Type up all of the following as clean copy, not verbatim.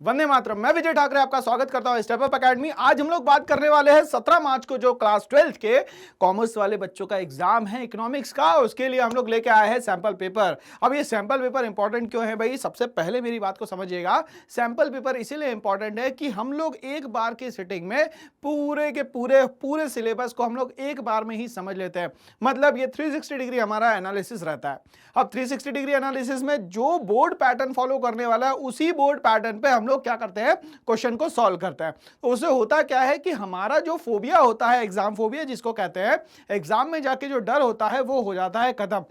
वंदे मातरम। मैं विजय ठाकरे आपका स्वागत करता हूं स्टेप अप एकेडमी। आज हम लोग बात करने वाले हैं 17 मार्च को जो क्लास 12th के कॉमर्स वाले बच्चों का एग्जाम है इकोनॉमिक्स का, उसके लिए हम लोग लेके आए हैं सैंपल पेपर। अब ये सैंपल पेपर इंपॉर्टेंट क्यों है भाई? सबसे पहले मेरी बात को समझिएगा। सैंपल पेपर इसीलिए इंपॉर्टेंट है कि हम लोग एक बार की सिटिंग में पूरे के पूरे सिलेबस को हम लोग एक बार में ही समझ लेते हैं। मतलब ये 360 डिग्री हमारा एनालिसिस रहता है। अब 360 डिग्री एनालिसिस में जो बोर्ड पैटर्न फॉलो करने वाला है उसी बोर्ड पैटर्न पे हम लोग क्या करते हैं, क्वेश्चन को सॉल्व करते हैं। तो उससे होता क्या है कि हमारा जो फोबिया होता है, एग्जाम फोबिया जिसको कहते हैं, एग्जाम में जाके जो डर होता है वो हो जाता है खत्म,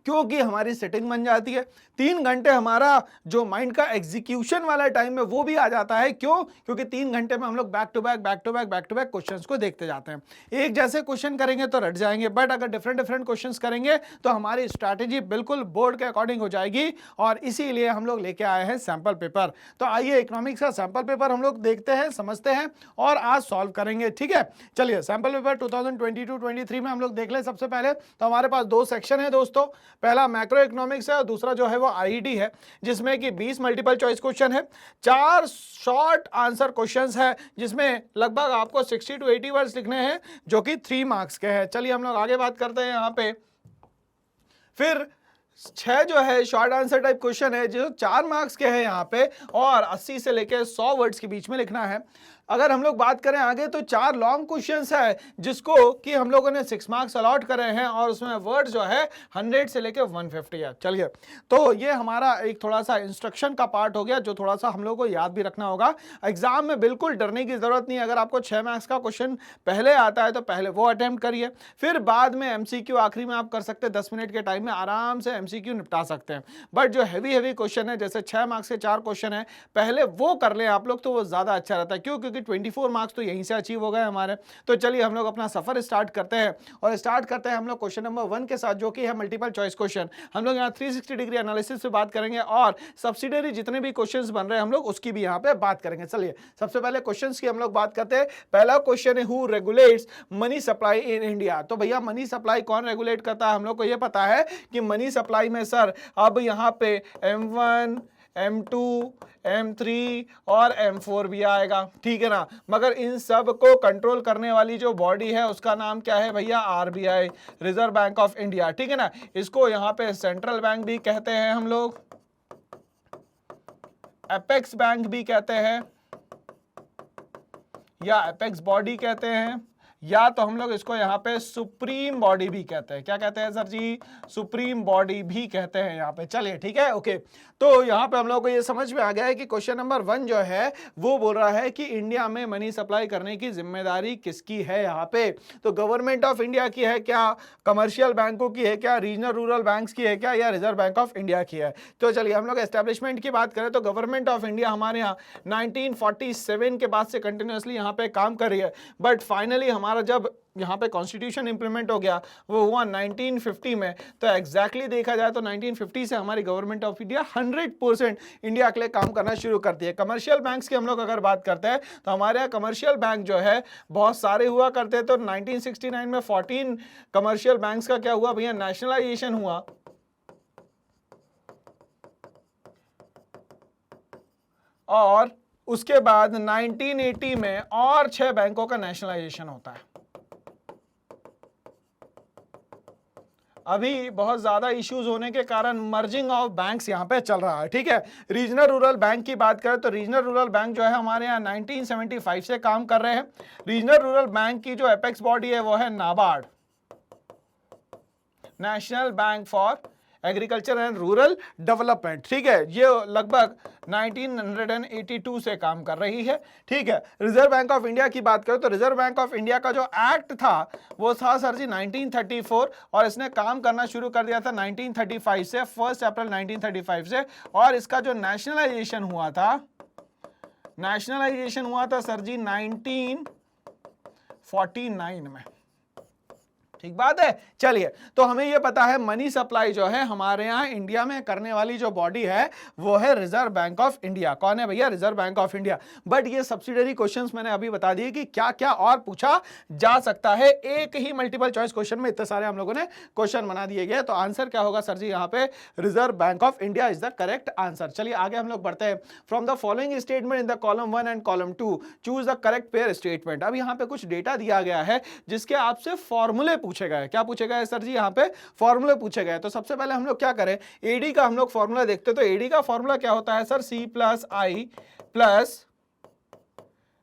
क्योंकि हमारी सेटिंग बन जाती है। 3 घंटे हमारा जो माइंड का एग्जीक्यूशन वाला टाइम है वो भी आ जाता है। क्यों? क्योंकि 3 घंटे में हम लोग बैक टू बैक क्वेश्चंस को देखते जाते हैं। एक जैसे क्वेश्चन करेंगे तो रट जाएंगे, बट अगर डिफरेंट क्वेश्चंस करेंगे तो हमारी स्ट्रैटेजी बिल्कुल बोर्ड के अकॉर्डिंग हो जाएगी, और इसीलिए हम लोग लेके आए हैं सैंपल पेपर। तो आइए इकोनॉमिक्स का सैंपल पेपर हम लोग देखते हैं, समझते हैं और आज सॉल्व करेंगे। ठीक है, चलिए सैंपल पेपर 2022-23 में हम लोग देख लें। सबसे पहले तो हमारे पास 2 सेक्शन है दोस्तों। पहला मैक्रो इकोनॉमिक्स है और दूसरा जो है वो आईईडी है, जिसमें कि 20 मल्टीपल चॉइस क्वेश्चन है, 4 शॉर्ट आंसर क्वेश्चंस है, जिसमें लगभग आपको 60 to 80 वर्ड्स लिखने हैं, जो कि 3 मार्क्स के हैं। चलिए हम लोग आगे बात करते हैं यहाँ पे। फिर 6 जो है शॉर्ट आंसर टाइप क्वेश्चन है जो 4 मार्क्स के हैं यहाँ पे, और 80 से लेकर 100 वर्ड्स के बीच में लिखना है। अगर हम लोग बात करें आगे तो 4 लॉन्ग क्वेश्चंस है, जिसको कि हम लोगों ने 6 मार्क्स अलॉट करे हैं, और उसमें वर्ड जो है 100 से लेकर 150 है। चलिए, तो ये हमारा एक थोड़ा सा इंस्ट्रक्शन का पार्ट हो गया, जो थोड़ा सा हम लोग को याद भी रखना होगा। एग्जाम में बिल्कुल डरने की जरूरत नहीं है। अगर आपको 6 मार्क्स का क्वेश्चन पहले आता है तो पहले वो अटेम्प्ट करिए, फिर बाद में एमसीक्यू आखिरी में आप कर सकते हैं। 10 मिनट के टाइम में आराम से एमसीक्यू निपटा सकते हैं। बट जो हैवी क्वेश्चन है, जैसे 6 मार्क्स के 4 क्वेश्चन है, पहले वो कर लें आप लोग, तो वो ज्यादा अच्छा रहता है। क्यों? क्योंकि 24 मार्क्स तो यहीं से अचीव हो गए हमारे। तो चलिए हम लोग अपना सफर स्टार्ट करते हैं, और स्टार्ट करते हैं हम लोग क्वेश्चन नंबर 1 के साथ, जो कि है मल्टीपल चॉइस क्वेश्चन। हम लोग यहाँ 360 डिग्री एनालिसिस से बात करेंगे, और सब्सिडियरी जितने भी क्वेश्चंस बन रहे हैं हम लोग उसकी भी यहाँ पे बात करेंगे। चलिए सबसे पहले क्वेश्चंस की हम लोग बात करते हैं। पहला क्वेश्चन है, who regulates money supply in India. तो भैया मनी सप्लाई कौन रेगुलेट करता है? हम लोग को ये पता है कि मनी सप्लाई में सर अब यहाँ पे M1, M2, M3 और M4 भी आएगा, ठीक है ना। मगर इन सब को कंट्रोल करने वाली जो बॉडी है उसका नाम क्या है भैया? RBI, reserve Bank of India, ठीक है ना। इसको यहाँ पे सेंट्रल बैंक भी कहते हैं हम लोग, एपेक्स बैंक भी कहते हैं, या एपेक्स बॉडी कहते हैं, या तो हम लोग इसको यहाँ पे सुप्रीम बॉडी भी कहते हैं। क्या कहते हैं सर जी? सुप्रीम बॉडी भी कहते हैं यहाँ पे। चलिए ठीक है, ओके। तो यहाँ पे हम लोग को ये समझ में आ गया है कि क्वेश्चन नंबर 1 जो है वो बोल रहा है कि इंडिया में मनी सप्लाई करने की जिम्मेदारी किसकी है यहाँ पे? तो गवर्नमेंट ऑफ इंडिया की है क्या, कमर्शियल बैंकों की है क्या, रीजनल रूरल बैंक्स की है क्या, या रिजर्व बैंक ऑफ इंडिया की है? तो चलिए हम लोग एस्टेब्लिशमेंट की बात करें तो गवर्नमेंट ऑफ इंडिया हमारे यहाँ 1947 के बाद से कंटिन्यूसली यहाँ पे काम कर रही है। बट फाइनली हमारा जब यहाँ पे कॉन्स्टिट्यूशन इंप्लीमेंट हो गया वो हुआ 1950 में। तो एग्जैक्टली देखा जाए तो 1950 से हमारी गवर्नमेंट ऑफ इंडिया 100% इंडिया के लिए काम करना शुरू करती है। कमर्शियल बैंक्स की हम लोग अगर बात करते हैं तो हमारे यहाँ कमर्शियल बैंक जो है बहुत सारे हुआ करते हैं। तो 1969 में 14 कमर्शियल बैंक्स का क्या हुआ भैया? नेशनलाइजेशन हुआ, और उसके बाद 1980 में और 6 बैंकों का नेशनलाइजेशन होता है। अभी बहुत ज्यादा इश्यूज होने के कारण मर्जिंग ऑफ बैंक्स यहाँ पे चल रहा है, ठीक है। रीजनल रूरल बैंक की बात करें तो रीजनल रूरल बैंक जो है हमारे यहाँ 1975 से काम कर रहे हैं। रीजनल रूरल बैंक की जो एपेक्स बॉडी है वो है NABARD, national bank for agriculture and rural development, ठीक है। ये लगभग 1982 से काम कर रही है, ठीक है। रिजर्व बैंक ऑफ इंडिया की बात करें तो रिजर्व बैंक ऑफ इंडिया का जो एक्ट था वो था सर जी 1934, और इसने काम करना शुरू कर दिया था 1935 से, 1 अप्रैल 1935 से। और इसका जो नेशनलाइजेशन हुआ था सर जी 1949 में, ठीक बात है। चलिए, तो हमें ये पता है मनी सप्लाई जो है हमारे यहाँ इंडिया में करने वाली जो बॉडी है वो है रिजर्व बैंक ऑफ इंडिया। कौन है भैया? Reserve Bank of India. But ये सब्सिडरी क्वेश्चंस मैंने अभी बता दिए कि क्या क्या और पूछा जा सकता है। एक ही मल्टीपल चॉइस क्वेश्चन में इतने सारे हम लोगों ने क्वेश्चन बना दिए गए, तो आंसर क्या होगा सर जी? यहाँ पे reserve Bank of India is the correct answer. चलिए आगे हम लोग बढ़ते हैं। From the following statement in the column 1 and column 2 choose the correct pair statement. अब यहाँ पे कुछ डेटा दिया गया है जिसके आपसे फॉर्मूले पूछे गए। क्या पूछे गए सर जी? यहाँ पे फॉर्मूले पूछे गए। तो सबसे पहले हम लोग क्या करें, एडी का हम लोग फॉर्मूला देखते हैं। तो एडी का फॉर्मूला क्या होता है sir? C plus I plus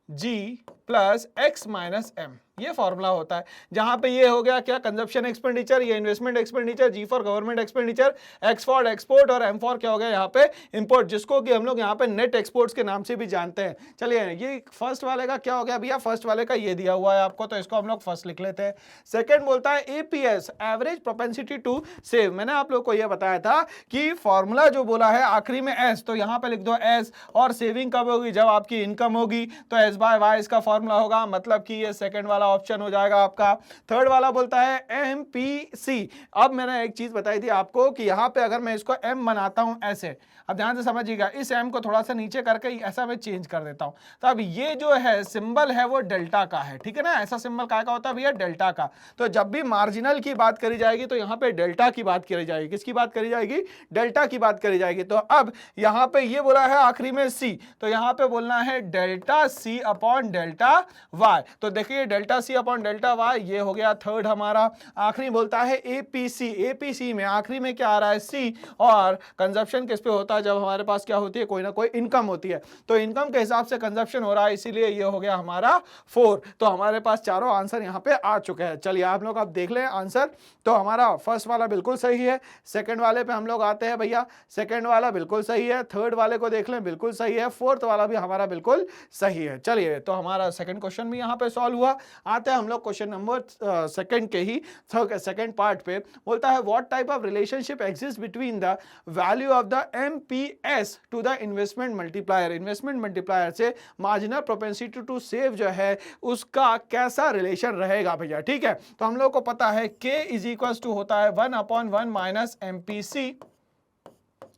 G plus X minus M, ये फॉर्मूला होता है। जहां पे ये हो गया क्या? कंजप्शन एक्सपेंडिचर, ये investment expenditure, G for government expenditure, X for export और एम फॉर क्या हो गया यहाँ पे? इंपोर्ट, जिसको कि हम लोग यहाँ पे नेट एक्सपोर्ट्स के नाम से भी जानते हैं। चलिए, ये फर्स्ट वाले का क्या हो गया भैया? फर्स्ट वाले का ये दिया हुआ है आपको, तो इसको हम लोग फर्स्ट लिख लेते हैं। सेकेंड बोलता है APS, average propensity to save. मैंने आप लोग को यह बताया था कि फॉर्मूला जो बोला है आखिरी में एस, तो यहाँ पे लिख दो एस। और सेविंग कब होगी? जब आपकी इनकम होगी, तो एस बाय वाई इसका फॉर्मूला होगा, मतलब कि ये सेकंड वाला ऑप्शन हो जाएगा आपका। थर्ड वाला बोलता है एमपीसी। अब मैंने एक चीज बताई थी आपको कि यहां पे अगर मैं इसको एम बनाता हूं ऐसे, अब ध्यान से समझिएगा, इस एम को थोड़ा सा नीचे करके ऐसा मैं चेंज कर देता हूं, तो अब ये जो है सिंबल है वो डेल्टा का है, ठीक है ना? ऐसा सिंबल काय का होता है भैया? डेल्टा का। तो जब भी मार्जिनल की बात करी जाएगी तो यहां पे डेल्टा की बात करी जाएगी। किसकी बात करी जाएगी? डेल्टा की बात करी जाएगी। तो अब यहां पे ये बोला है आखिरी में सी, तो यहां पे बोलना है delta C upon delta Y. तो देखिए delta C upon delta Y, ये हो गया थर्ड हमारा। आखिरी बोलता है एपीसी, एपीसी में आखिरी में क्या आ रहा है? सी। और कंजप्शन किस पे होता है? जब हमारे पास क्या होती है? कोई ना कोई इनकम होती है, तो इनकम के हिसाब से कंजप्शन हो रहा है, इसीलिए ये हो गया हमारा 4। तो हमारे पास चारों आंसर यहाँ पे आ चुके हैं। चलिए आप लोग अब देख लें आंसर। तो हमारा फर्स्ट वाला बिल्कुल सही है। सेकंड वाले पे हम लोग आते हैं भैया, सेकंड वाला बिल्कुल सही है। थर्ड वाले को देख लें, बिल्कुल सही है। फोर्थ वाला भी हमारा बिल्कुल सही है। चलिए, तो हमारा सेकंड क्वेश्चन भी यहाँ पे सॉल्व हुआ। आते हैं हम लोग क्वेश्चन नंबर सेकंड के ही सेकंड पार्ट पे। बोलता है what type of relationship exist between the value of the MPS to the investment multiplier. Investment multiplier से मार्जिनल प्रोपेंसिटी टू सेव जो है उसका कैसा रिलेशन रहेगा भैया? ठीक है, तो हम लोग को पता है K इज इक्वल टू होता है 1/1 माइनस एमपीसी,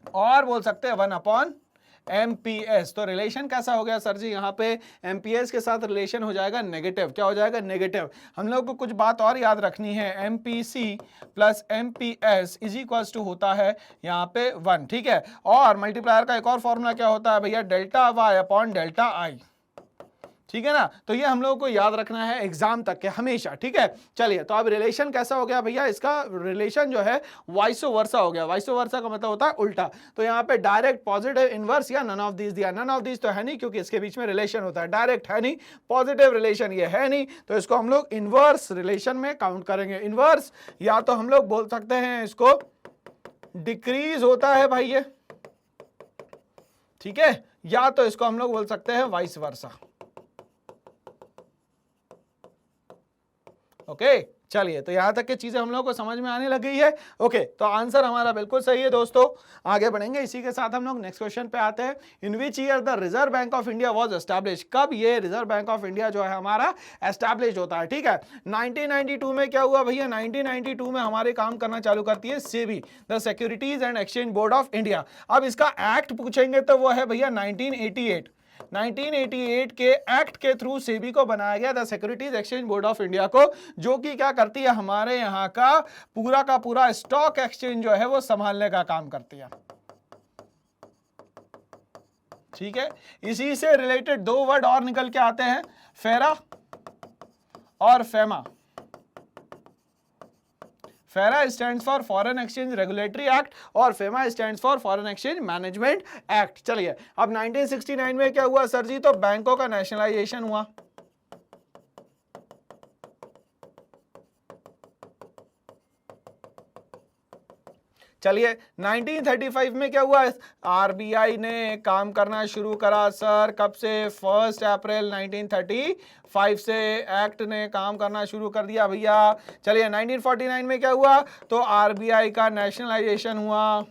और बोल सकते हैं 1/, एमपीएस। तो रिलेशन कैसा हो गया सर जी? यहाँ पे एमपीएस के साथ रिलेशन हो जाएगा नेगेटिव। क्या हो जाएगा? नेगेटिव। हम लोग को कुछ बात और याद रखनी है, MPC plus MPS is equal to होता है यहाँ पे 1, ठीक है। और मल्टीप्लायर का एक और फॉर्मूला क्या होता है भैया? Delta Y upon delta I, ठीक है ना? तो ये हम लोगों को याद रखना है एग्जाम तक के हमेशा, ठीक है। चलिए, तो अब रिलेशन कैसा हो गया भैया? इसका रिलेशन जो है वाइसो वर्सा हो गया। वाइसो वर्सा का मतलब होता है उल्टा। तो यहाँ पे डायरेक्ट, पॉजिटिव, इनवर्स या नन ऑफ दिस दिया। नन ऑफ दिस तो है नहीं, क्योंकि इसके बीच में रिलेशन होता है। डायरेक्ट है नहीं, पॉजिटिव रिलेशन ये है नहीं, तो इसको हम लोग इनवर्स रिलेशन में काउंट करेंगे। इनवर्स या तो हम लोग बोल सकते हैं इसको डिक्रीज होता है भाई ये, ठीक है, या तो इसको हम लोग बोल सकते हैं वाइस वर्सा। ओके, चलिए, तो यहां तक की चीजें हम लोगों को समझ में आने लग गई है। ओके, तो आंसर हमारा बिल्कुल सही है दोस्तों। आगे बढ़ेंगे, इसी के साथ हम लोग नेक्स्ट क्वेश्चन पे आते हैं। In which year the Reserve Bank of India was establish? कब ये रिजर्व बैंक ऑफ इंडिया जो है हमारा एस्टैब्लिश होता है? ठीक है, 1992 में क्या हुआ भैया? 1992 में हमारे काम करना चालू करती है SEBI, the securities and exchange board of India. अब इसका एक्ट पूछेंगे तो वो है भैया 1988। 1988 के एक्ट के थ्रू सेबी को बनाया गया, the securities exchange board of India को, जो कि क्या करती है? हमारे यहाँ का पूरा स्टॉक एक्सचेंज जो है वो संभालने का काम करती है, ठीक है। इसी से रिलेटेड दो वर्ड और निकल के आते हैं, फेरा और FEMA. FERA stands for foreign exchange regulatory act और FEMA stands for foreign exchange management act. चलिए, अब 1969 में क्या हुआ सर जी? तो बैंकों का नेशनलाइजेशन हुआ। चलिए, 1935 में क्या हुआ? आरबीआई ने काम करना शुरू करा सर। कब से? 1 अप्रैल 1935 से एक्ट ने काम करना शुरू कर दिया भैया। चलिए, 1949 में क्या हुआ? तो आरबीआई का नेशनलाइजेशन हुआ।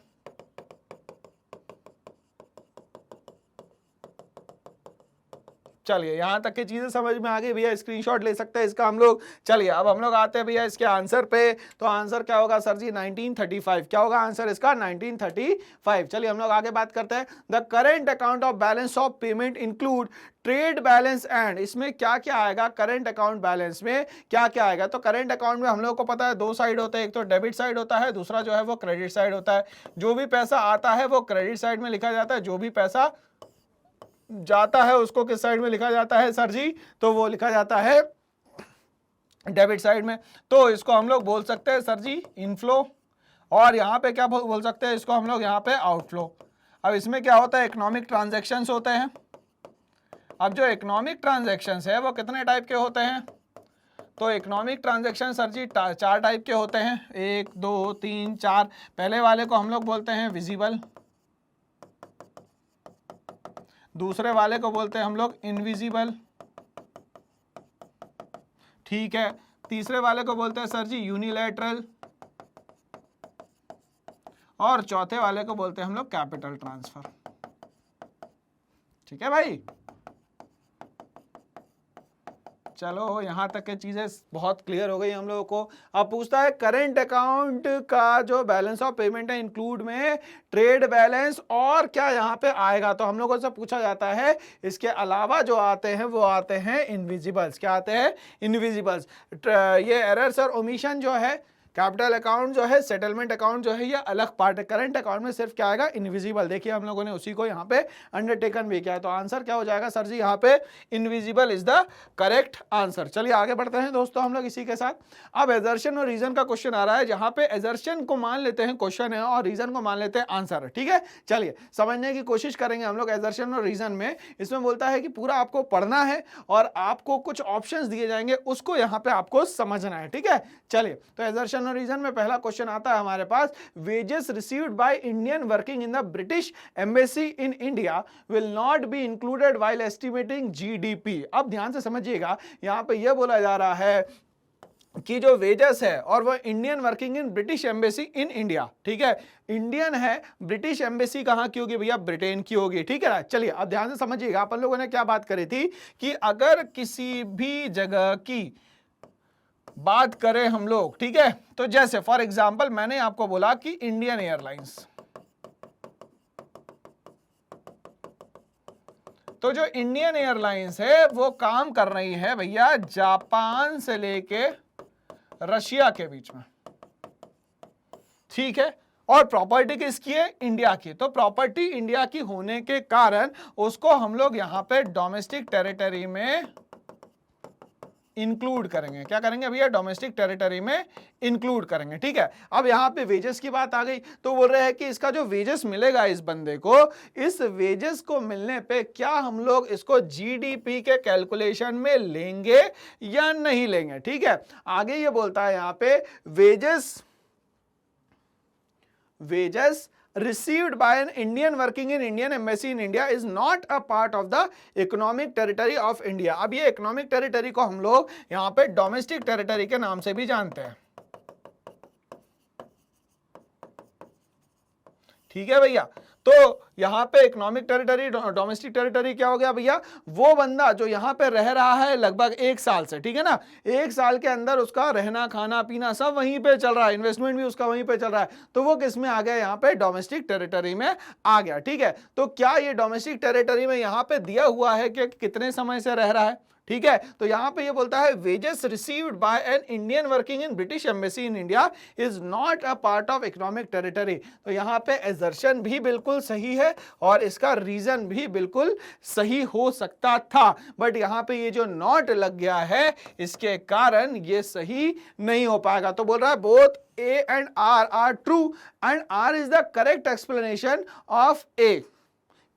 चलिए यहां तक की चीजें समझ में आ गई भैया, स्क्रीनशॉट ले सकते हैं इसका हम लोग। चलिए अब हम लोग आते हैं भैया इसके आंसर पे। तो आंसर क्या होगा सर जी? 1935। क्या होगा आंसर इसका? 1935। चलिए हम लोग आगे बात करते हैं। The current account of balance of payment include trade balance and, इसमें क्या क्या आएगा? करेंट अकाउंट बैलेंस में क्या क्या आएगा? तो करेंट अकाउंट में हम लोग को पता है दो साइड होते हैं, एक तो डेबिट साइड होता है, दूसरा जो है वो क्रेडिट साइड होता है। जो भी पैसा आता है वो क्रेडिट साइड में लिखा जाता है, जो भी पैसा जाता है उसको किस साइड में लिखा जाता है सर जी? तो वो लिखा जाता है डेबिट साइड में। तो इसको हम लोग बोल सकते हैं सर जी इनफ्लो, और यहाँ पे क्या बोल सकते हैं इसको हम लोग यहाँ पे आउटफ्लो। अब इसमें क्या होता है? इकोनॉमिक ट्रांजैक्शंस होते हैं। अब जो इकोनॉमिक ट्रांजैक्शंस है वो कितने टाइप के होते हैं? तो इकोनॉमिक ट्रांजैक्शन सर जी 4 टाइप के होते हैं, 1 2 3 4। पहले वाले को हम लोग बोलते हैं विजिबल, दूसरे वाले को बोलते हैं हम लोग इनविजिबल, ठीक है। तीसरे वाले को बोलते हैं सर जी यूनिलैटरल, और चौथे वाले को बोलते हैं हम लोग कैपिटल ट्रांसफर। ठीक है भाई, चलो यहां तक की चीजें बहुत क्लियर हो गई हम लोगों को। अब पूछता है करेंट अकाउंट का जो बैलेंस ऑफ पेमेंट है इंक्लूड में ट्रेड बैलेंस और क्या यहाँ पे आएगा? तो हम लोगों से पूछा जाता है इसके अलावा जो आते हैं वो आते हैं इनविजिबल्स। क्या आते हैं? इनविजिबल्स। ये एरर्स और ओमिशन जो है, कैपिटल अकाउंट जो है, सेटलमेंट अकाउंट जो है, ये अलग पार्ट है। करंट अकाउंट में सिर्फ क्या आएगा? इनविजिबल। देखिए हम लोगों ने उसी को यहाँ पे अंडरटेकन भी किया है। तो आंसर क्या हो जाएगा सर जी? यहाँ पे invisible is the correct answer. चलिए आगे बढ़ते हैं दोस्तों हम लोग इसी के साथ। अब एजर्शन और रीजन का क्वेश्चन आ रहा है, जहां पे एजर्शन को मान लेते हैं क्वेश्चन है और रीजन को मान लेते हैं आंसर। ठीक है, चलिए समझने की कोशिश करेंगे हम लोग एजर्शन और रीजन में। इसमें बोलता है कि पूरा आपको पढ़ना है और आपको कुछ ऑप्शंस दिए जाएंगे, उसको यहाँ पे आपको समझना है। ठीक है, चलिए तो एजर्शन और रीजन में पहला क्वेश्चन आता है हमारे पास, wages received by Indian working in the British embassy in India will not be included while estimating GDP. अब ध्यान से समझिएगा, यहां पे यह बोला जा रहा है कि जो वेजेस है और वो Indian working in British embassy in India, ठीक है, इंडियन है, ब्रिटिश एम्बेसी कहां की होगी भैया? ब्रिटेन की होगी। ठीक है ना, चलिए अब ध्यान से समझिएगा, अपन लोगों ने क्या बात करी थी कि अगर किसी भी जगह की बात करें हम लोग, ठीक है, तो जैसे फॉर एग्जांपल मैंने आपको बोला कि इंडियन एयरलाइंस, तो जो इंडियन एयरलाइंस है वो काम कर रही है भैया जापान से लेके रशिया के बीच में, ठीक है, और प्रॉपर्टी किसकी है? इंडिया की। तो प्रॉपर्टी इंडिया की होने के कारण उसको हम लोग यहां पे डोमेस्टिक टेरिटरी में इंक्लूड करेंगे। क्या करेंगे भैया? डोमेस्टिक टेरिटरी में इंक्लूड करेंगे। ठीक है, अब यहां पे वेजेस की बात आ गई, तो बोल रहे हैं कि इसका जो वेजेस मिलेगा इस बंदे को, इस वेजेस को मिलने पे क्या हम लोग इसको जीडीपी के कैलकुलेशन में लेंगे या नहीं लेंगे? ठीक है, आगे ये बोलता है यहां पे wages received by an Indian working in Indian embassy in India is not a part of the economic territory of India। अब ये economic territory को हम लोग यहाँ पे domestic territory के नाम से भी जानते हैं। ठीक है भैया, तो यहां पे इकोनॉमिक टेरिटरी, डोमेस्टिक टेरिटरी क्या हो गया भैया? वो बंदा जो यहां पे रह रहा है लगभग 1 साल से, ठीक है ना, 1 साल के अंदर उसका रहना खाना पीना सब वहीं पे चल रहा है, इन्वेस्टमेंट भी उसका वहीं पे चल रहा है, तो वो किस में आ गया? यहाँ पे डोमेस्टिक टेरिटरी में आ गया। ठीक है, तो क्या ये डोमेस्टिक टेरिटरी में यहाँ पे दिया हुआ है कि कितने समय से रह रहा है? ठीक है, तो यहां पे ये बोलता है wages received bye an Indian working in British embassy in India is not a part of economic territory. तो यहां पे एजर्शन भी बिल्कुल सही है और इसका रीजन भी बिल्कुल सही हो सकता था, बट यहां पे ये जो नॉट लग गया है इसके कारण ये सही नहीं हो पाएगा। तो बोल रहा है both A and R are true and R is the correct explanation of A.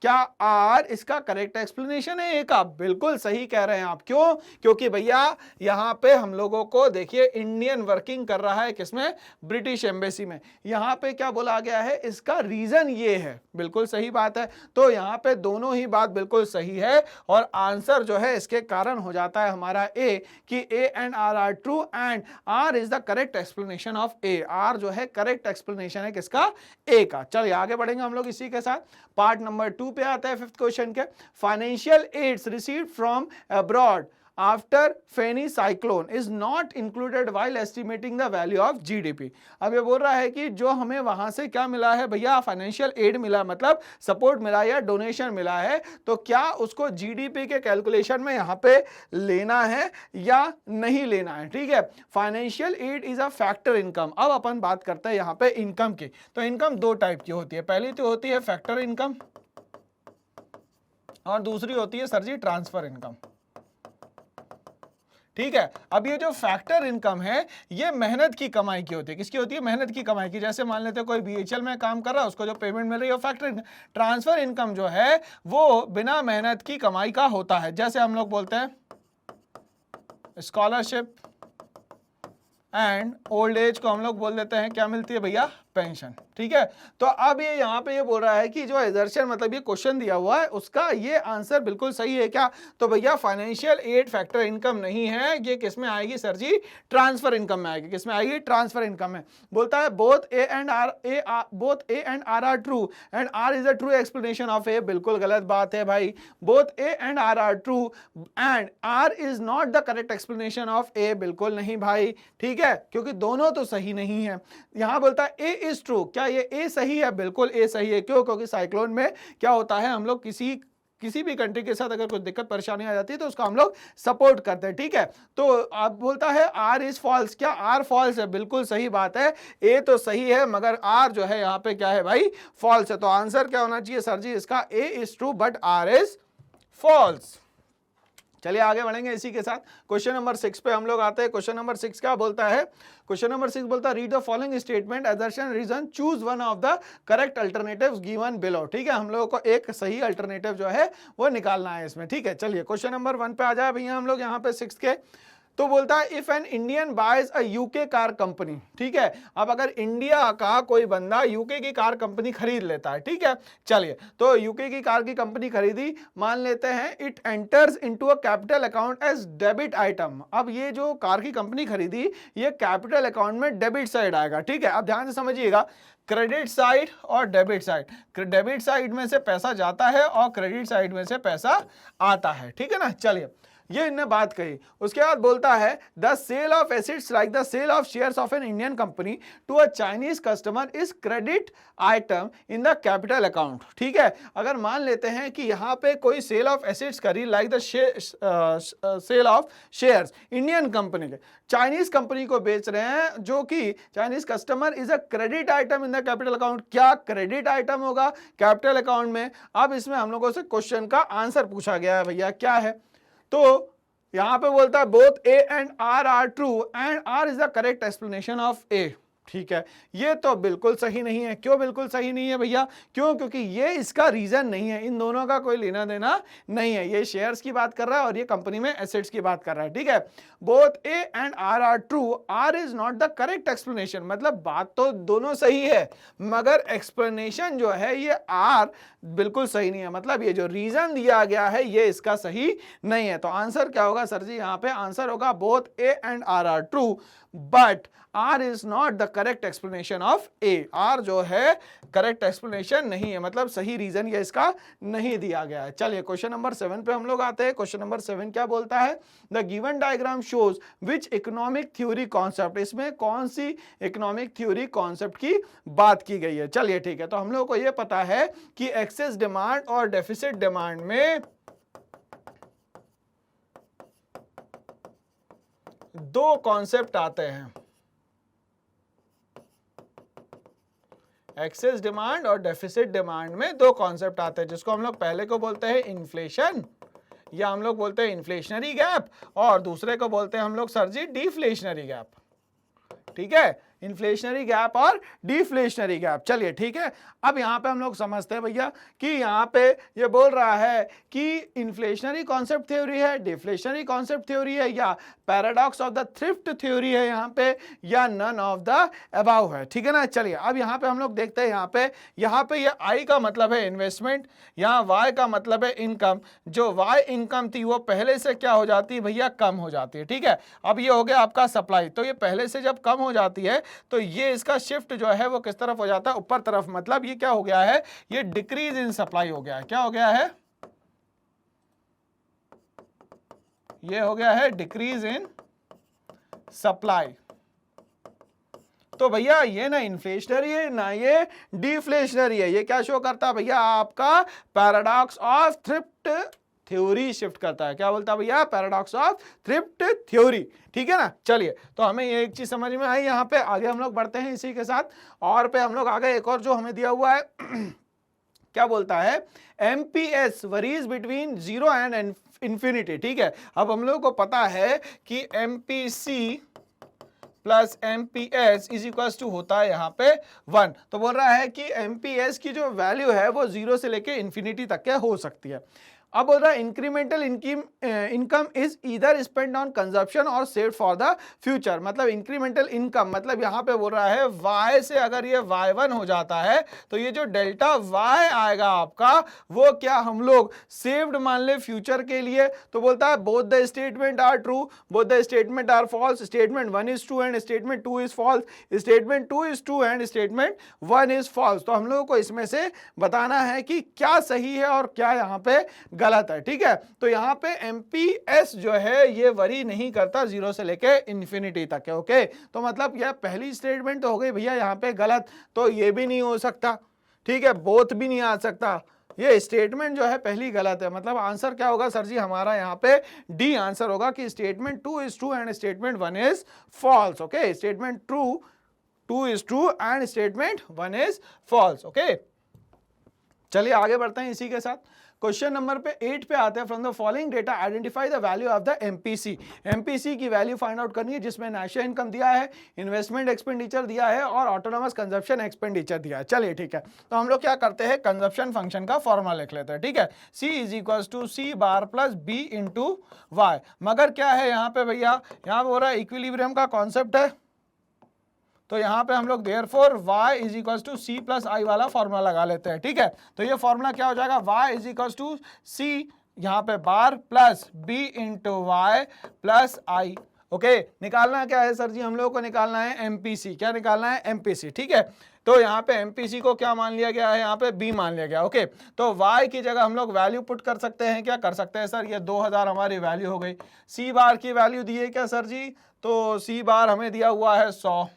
क्या आर इसका करेक्ट एक्सप्लेनेशन है? एक आप बिल्कुल सही कह रहे हैं आप। क्यों? क्योंकि भैया यहां पे हम लोगों को देखिए इंडियन वर्किंग कर रहा है किसमें? ब्रिटिश एम्बेसी में। यहां पे क्या बोला गया है? इसका रीजन ये है, बिल्कुल सही बात है। तो यहां पे दोनों ही बात बिल्कुल सही है और आंसर जो है इसके कारण हो जाता है हमारा ए, कि A and R are true and R is the correct explanation of A. R जो है करेक्ट एक्सप्लेनेशन है किसका? ए का। चलिए आगे बढ़ेंगे हम लोग इसी के साथ। पार्ट नंबर 2 2 पे आता है 5th क्वेश्चन के, financial aids received from abroad after Fani cyclone is not included while estimating the value of GDP. अब ये बोल रहा है कि जो हमें वहां से क्या मिला है भैया, फाइनेंशियल एड मिला, मतलब सपोर्ट मिला या डोनेशन मिला है, तो क्या उसको जीडीपी के कैलकुलेशन में यहां पे लेना है या नहीं लेना है। ठीक है, financial aid is a factor income. अब अपन बात करते हैं यहां पे इनकम की। तो इनकम दो टाइप की होती है, पहली तो होती है फैक्टर इनकम और दूसरी होती है सर जी ट्रांसफर इनकम। ठीक है, अब ये जो फैक्टर इनकम है ये मेहनत की कमाई की होती है। किसकी होती है? मेहनत की कमाई की। जैसे मान लेते हैं कोई बीएचएल में काम कर रहा है, उसको जो पेमेंट मिल रही है वो फैक्टर इनकम। ट्रांसफर इनकम जो है वो बिना मेहनत की कमाई का होता है। जैसे हम लोग बोलते हैं स्कॉलरशिप एंड ओल्ड एज को हम लोग बोल देते हैं क्या मिलती है भैया? पेंशन। ठीक है, तो अब ये यहाँ पे ये बोल रहा है कि जो एजर्शन मतलब ये क्वेश्चन दिया हुआ है उसका ये आंसर बिल्कुल सही है क्या? तो भैया फाइनेंशियल एड फैक्टर इनकम नहीं है, ये किस में आएगी सर जी? ट्रांसफर इनकम में आएगी। किस में आएगी? ट्रांसफर इनकम में। बोलता है both A and R are true and R is a true explanation of A. बिल्कुल गलत बात है भाई, both A and R true and R is not the correct explanation of A. बिल्कुल नहीं भाई, ठीक है, क्योंकि दोनों तो सही नहीं है। यहां बोलता है ए इज ट्रू, क्या ये ए सही है? बिल्कुल ए सही है। क्यों? क्योंकि साइक्लोन में क्या होता है, हम लोग किसी भी कंट्री के साथ अगर कोई दिक्कत परेशानी आ जाती है तो उसको हम लोग सपोर्ट करते हैं। ठीक है, तो आप बोलता है आर इज फॉल्स, क्या आर फॉल्स है? बिल्कुल सही बात है, ए तो सही है मगर आर जो है यहाँ पे क्या है भाई? फॉल्स है। तो आंसर क्या होना चाहिए सर जी इसका? A is true but R is false. चलिए आगे बढ़ेंगे इसी के साथ। क्वेश्चन नंबर 6 पे हम लोग आते हैं। क्वेश्चन नंबर 6 क्या बोलता है? क्वेश्चन नंबर 6 बोलता है read the following statement, assertion, reason, choose one of the correct alternatives given below. ठीक है, हम लोगों को एक सही अल्टरनेटिव जो है वो निकालना है इसमें। ठीक है, चलिए क्वेश्चन नंबर 1 पे आ जाए भैया हम लोग यहाँ पे 6 के। तो बोलता है if an Indian buys a UK car company. ठीक है, अब अगर इंडिया का कोई बंदा यूके की कार कंपनी खरीद लेता है, ठीक है, चलिए तो यूके की कार की कंपनी खरीदी, मान लेते हैं it enters into a capital account as debit item. अब ये जो कार की कंपनी खरीदी ये कैपिटल अकाउंट में डेबिट साइड आएगा। ठीक है, अब ध्यान से समझिएगा, क्रेडिट साइड और डेबिट साइड। डेबिट साइड में से पैसा जाता है और क्रेडिट साइड में से पैसा आता है। ठीक है ना, चलिए ये इनने बात कही। उसके बाद बोलता है the sale of assets like the sale of shares of an Indian company to a Chinese customer is credit item in the capital account. ठीक है, अगर मान लेते हैं कि यहाँ पे कोई सेल ऑफ एसेट्स करी like the sale of shares Indian company के, चाइनीज कंपनी को बेच रहे हैं जो कि Chinese customer is a credit item in the capital account. क्या क्रेडिट आइटम होगा कैपिटल अकाउंट में? अब इसमें हम लोगों से क्वेश्चन का आंसर पूछा गया है भैया, क्या है? तो यहां पे बोलता है both A and R true and R is the correct explanation of A. ठीक है, ये तो बिल्कुल सही नहीं है। क्यों बिल्कुल सही नहीं है भैया? क्यों? क्योंकि ये इसका रीजन नहीं है, इन दोनों का कोई लेना देना नहीं है। ये शेयर्स की बात कर रहा है और ये कंपनी में एसेट्स की बात कर रहा है। ठीक है, both A and R true, R is not the correct explanation. मतलब बात तो दोनों सही है मगर एक्सप्लेनेशन जो है ये आर बिल्कुल सही नहीं है। मतलब ये जो रीजन दिया गया है ये इसका सही नहीं है। तो आंसर क्या होगा सर जी? यहाँ पे आंसर होगा both A and R true but R is not the correct explanation of A. R जो है करेक्ट एक्सप्लेनेशन नहीं है, मतलब सही रीजन ये इसका नहीं दिया गया है। चलिए क्वेश्चन नंबर 7 पे हम लोग आते हैं। क्वेश्चन नंबर 7 क्या बोलता है? The given diagram shows which economic theory concept. इसमें कौन सी इकोनॉमिक थ्योरी कॉन्सेप्ट की बात की गई है? चलिए ठीक है, तो हम लोग को ये पता है कि एक्सेस डिमांड और डेफिसिट डिमांड में दो कॉन्सेप्ट आते हैं। एक्सेस डिमांड और डेफिसिट डिमांड में दो कॉन्सेप्ट आते हैं, जिसको हम लोग पहले को बोलते हैं इन्फ्लेशन या हम लोग बोलते हैं इन्फ्लेशनरी गैप, और दूसरे को बोलते हैं हम लोग सर जी डिफ्लेशनरी गैप। ठीक है, इन्फ्लेशनरी गैप और डिफ्लेशनरी गैप। चलिए ठीक है, अब यहाँ पे हम लोग समझते हैं भैया कि यहाँ पे ये बोल रहा है कि इन्फ्लेशनरी कॉन्सेप्ट थ्योरी है, डिफ्लेशनरी कॉन्सेप्ट थ्योरी है, या paradox of the thrift theory है यहाँ पे, या नन ऑफ द अबाव है। ठीक है ना, चलिए अब यहाँ पे हम लोग देखते हैं। यहाँ पे ये आई का मतलब है इन्वेस्टमेंट, यहाँ वाई का मतलब है इनकम। जो वाई इनकम थी वो पहले से क्या हो जाती है भैया? कम हो जाती है। ठीक है, अब ये हो गया आपका सप्लाई, तो ये पहले से जब कम हो जाती है तो ये इसका शिफ्ट जो है वो किस तरफ हो जाता है, ऊपर तरफ। मतलब ये क्या हो गया है, ये डिक्रीज इन सप्लाई हो गया है। क्या हो गया है, ये हो गया है डिक्रीज इन सप्लाई। तो भैया ये ना इन्फ्लेशनरी है ना ये डिफ्लेशनरी है, ये क्या शो करता है भैया, आपका paradox of thrift theory shift करता है। क्या बोलता है भैया, पैराडॉक्स ऑफ थ्रिफ्ट थ्योरी। ठीक है ना। चलिए, तो हमें ये एक चीज समझ में आई। यहाँ पे आगे हम लोग बढ़ते हैं इसी के साथ, और पे हम लोग आगे एक और जो हमें दिया हुआ है क्या बोलता है, MPS worries between 0 and infinity. ठीक है, अब हम लोग को पता है कि MPC plus MPS is equal to होता है यहाँ पे 1। तो बोल रहा है कि MPS की जो वैल्यू है वो 0 से लेके इंफिनिटी तक के हो सकती है। अब बोल रहा है incremental income is either spend on consumption और सेव्ड फॉर द फ्यूचर। मतलब इंक्रीमेंटल इनकम मतलब यहाँ पे बोल रहा है y से अगर ये y1 हो जाता है तो ये जो डेल्टा y आएगा आपका वो क्या हम लोग सेव्ड मान ले फ्यूचर के लिए। तो बोलता है both the statement are true, both the statement are false, statement 1 is true and statement 2 is false, statement 2 is true and statement 1 is false. तो हम लोगों को इसमें से बताना है कि क्या सही है और क्या यहाँ पे गलत है। ठीक है, तो यहाँ पे MPS जो है ये वरी नहीं करता 0 से लेके इंफिनिटी तक है। ओके, तो मतलब यह पहली स्टेटमेंट तो हो गई भैया यहाँ पे गलत, तो ये भी नहीं हो सकता। ठीक है, बोथ भी नहीं आ सकता, ये स्टेटमेंट जो है पहली गलत है। मतलब आंसर क्या होगा सर जी हमारा यहाँ पे डी आंसर होगा कि statement 2 is true and statement 1 is false. Okay, statement 2 is true and statement 1 is false. Okay, चलिए आगे बढ़ते हैं इसी के साथ। क्वेश्चन नंबर पे 8 पे आते हैं। From the following data identify the value of the MPC की वैल्यू फाइंड आउट करनी है, जिसमें नेशनल इनकम दिया है, इन्वेस्टमेंट एक्सपेंडिचर दिया है और ऑटोनोमस कंजप्शन एक्सपेंडिचर दिया है। चलिए ठीक है, तो हम लोग क्या करते हैं, कंजप्शन फंक्शन का फॉर्मूला लिख लेते हैं। ठीक है, C is equal to C bar plus B into Y. मगर क्या है यहाँ पे भैया, यहाँ पे हो रहा है इक्विलिब्रियम का कॉन्सेप्ट है, तो यहाँ पे हम लोग therefore y is equal to C plus I वाला फॉर्मूला लगा लेते हैं। ठीक है, तो ये फॉर्मूला क्या हो जाएगा, y is equal to C यहाँ पे bar plus B into Y plus I। Okay, निकालना क्या है सर जी, हम लोगों को निकालना है MPC। क्या निकालना है, MPC। ठीक है, तो यहाँ पे MPC को क्या मान लिया गया है, यहाँ पे B मान लिया गया। ओके, तो y की जगह हम लोग वैल्यू पुट कर सकते हैं। क्या कर सकते हैं सर, ये 2000 हमारी वैल्यू हो गई। C बार की वैल्यू दी है क्या सर जी, तो C बार हमें दिया हुआ है 100,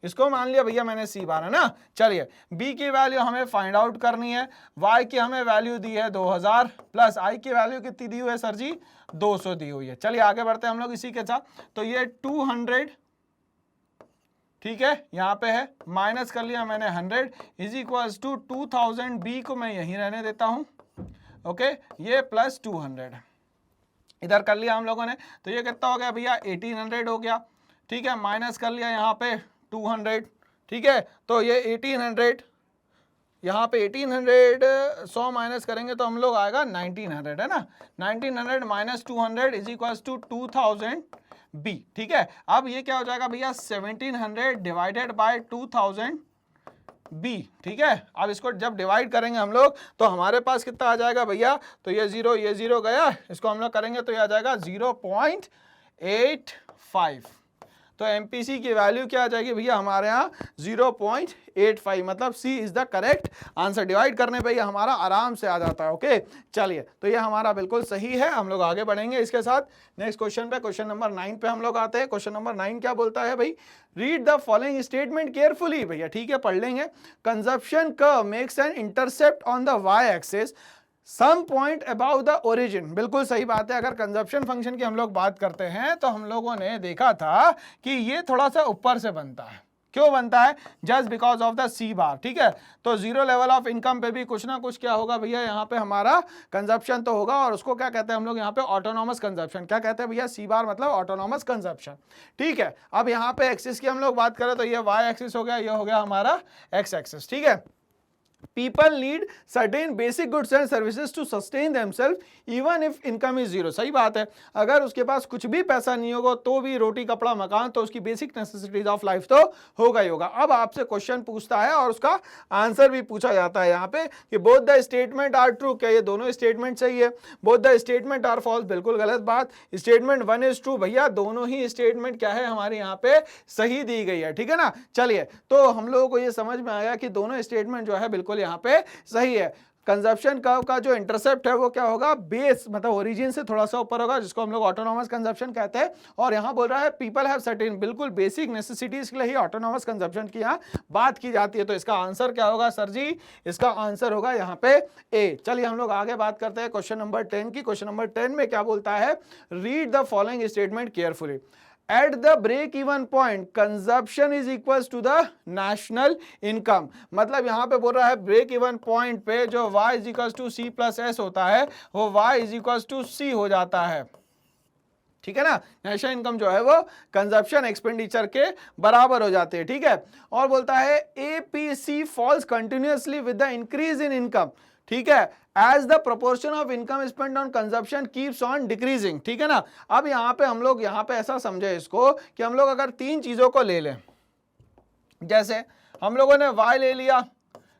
इसको मान लिया भैया मैंने C बार है ना। चलिए, B की वैल्यू हमें फाइंड आउट करनी है, Y की हमें वैल्यू दी है 2000 प्लस I की वैल्यू कितनी दी हुई है सर जी, 200 दी हुई है। चलिए आगे बढ़ते हैं हम लोग इसी के साथ। तो ये 200 ठीक है यहाँ पे है, माइनस कर लिया मैंने 100 इज इक्वल्स टू 2000, B को मैं यहीं रहने देता हूँ। ओके, ये प्लस 200 इधर कर लिया हम लोगों ने, तो ये कितना हो गया भैया 1800 हो गया। ठीक है, माइनस कर लिया यहाँ पे 200। ठीक है, तो ये 1800 यहाँ पे 1800 100 माइनस करेंगे तो हम लोग आएगा 1900 है ना। 1900 minus 200 is equal to 2000 B। ठीक है, अब ये क्या हो जाएगा भैया 1700 डिवाइडेड बाय 2000 B। ठीक है, अब इसको जब डिवाइड करेंगे हम लोग तो हमारे पास कितना आ जाएगा भैया, तो ये जीरो गया, इसको हम लोग करेंगे तो ये आ जाएगा 0.85। तो MPC की वैल्यू क्या आ जाएगी भैया हमारे यहाँ 0.85, मतलब C is the correct answer. Divide करने पे ये हमारा आराम से आ जाता है। ओके, चलिए, तो ये हमारा बिल्कुल सही है। हम लोग आगे बढ़ेंगे इसके साथ नेक्स्ट क्वेश्चन पे। क्वेश्चन नंबर 9 पे हम लोग आते हैं। क्वेश्चन नंबर 9 क्या बोलता है भाई, read the following statement carefully. भैया ठीक है, पढ़ लेंगे। Consumption curve makes an intercept on the y axis some point above the origin. बिल्कुल सही बात है। अगर कंजप्शन फंक्शन की हम लोग बात करते हैं तो हम लोगों ने देखा था कि ये थोड़ा सा ऊपर से बनता है। क्यों बनता है, just because of the C बार। ठीक है, तो जीरो लेवल ऑफ इनकम पे भी कुछ ना कुछ क्या होगा भैया, यहाँ पे हमारा कंजप्शन तो होगा, और उसको क्या कहते हैं हम लोग यहाँ पे ऑटोनॉमस कंजप्शन। क्या कहते हैं भैया, C बार मतलब ऑटोनॉमस कंजप्शन। ठीक है, अब यहाँ पे एक्सिस की हम लोग बात करें तो ये y एक्सिस हो गया, ये हो गया हमारा x एक्सिस। ठीक है, People need certain basic goods and services to sustain themselves even if income is zero। सही बात है, अगर उसके पास कुछ भी पैसा नहीं होगा तो भी रोटी कपड़ा मकान तो उसकी बेसिक नेसेसिटीज ऑफ लाइफ तो होगा ही होगा। अब आपसे क्वेश्चन पूछता है और उसका आंसर भी पूछा जाता है यहाँ पे कि both the statement are true, क्या ये दोनों स्टेटमेंट सही है? Both the statement are false, बिल्कुल गलत बात। स्टेटमेंट 1 इज ट्रू, भैया दोनों ही स्टेटमेंट क्या है हमारे यहाँ पे सही दी गई है, ठीक है ना। चलिए, तो हम लोगों को ये समझ में आया कि दोनों स्टेटमेंट जो है बिल्कुल यहाँ पे सही है। कंजप्शन कर्व का जो इंटरसेप्ट है वो क्या होगा? बेस, मतलब ओरिजिन से थोड़ा सा ऊपर होगा, जिसको हम लोग ऑटोनॉमस कंजप्शन कहते हैं। और यहाँ बोल रहा है पीपल हैव सर्टेन, बिल्कुल बेसिक नेसेसिटीज के लिए ही ऑटोनॉमस कंजप्शन की यहाँ बात की जाती है। तो इसका आंसर क्या होगा सर जी? इसका आंसर होगा यहाँ पे ए। चलिए हम लोग आगे बात करते हैं क्वेश्चन नंबर 10 की। क्वेश्चन नंबर 10 में क्या बोलता है? Read the following statement carefully. At the break even point, consumption is equals to the national income। मतलब यहां पे बोल रहा है ब्रेक इवन पॉइंट पे जो y is equals to c plus s होता है वो y is equals to c हो जाता है, ठीक है ना। नेशनल इनकम जो है वो कंजप्शन एक्सपेंडिचर के बराबर हो जाते हैं, ठीक है। और बोलता है APC falls continuously with the increase in income, ठीक है, as the proportion of income spend on consumption keeps on decreasing, ठीक है ना। अब यहाँ पे हम लोग यहाँ पे ऐसा समझे इसको कि हम लोग अगर तीन चीजों को ले लें, जैसे हम लोगों ने y ले लिया,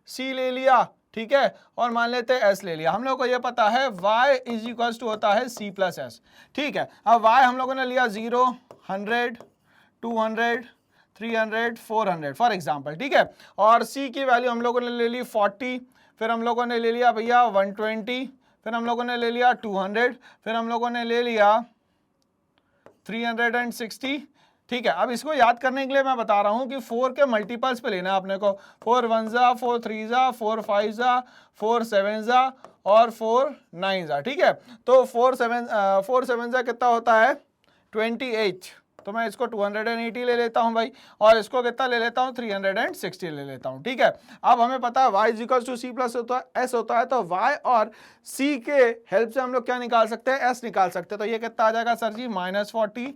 c ले लिया, ठीक है, और मान लेते हैं s ले लिया। हम लोग को ये पता है y इज इक्वल्स टू होता है c प्लस s, ठीक है। अब y हम लोगों ने लिया 0, 100, 200, 300, 400 फॉर एग्जाम्पल, ठीक है। और c की वैल्यू हम लोगों ने ले ली 40, फिर हम लोगों ने ले लिया भैया 120, फिर हम लोगों ने ले लिया 200, फिर हम लोगों ने ले लिया 360, ठीक है। अब इसको याद करने के लिए मैं बता रहा हूं कि 4 के मल्टीपल्स पे लेना है अपने को। 4 1 जा, 4 3 जा, 4 5 जा, 4 7 जा और 4 9 जा, ठीक है। तो 4 7 जा कितना होता है? 28। तो मैं इसको 280 ले लेता हूं भाई, और इसको कितना ले लेता हूं? 360 ले लेता हूं, ठीक है। अब हमें पता है y equals to c plus s होता है, तो y और c के हेल्प से हम लोग क्या निकाल सकते हैं? s निकाल सकते हैं। तो ये कितना आ जाएगा सर जी? -40,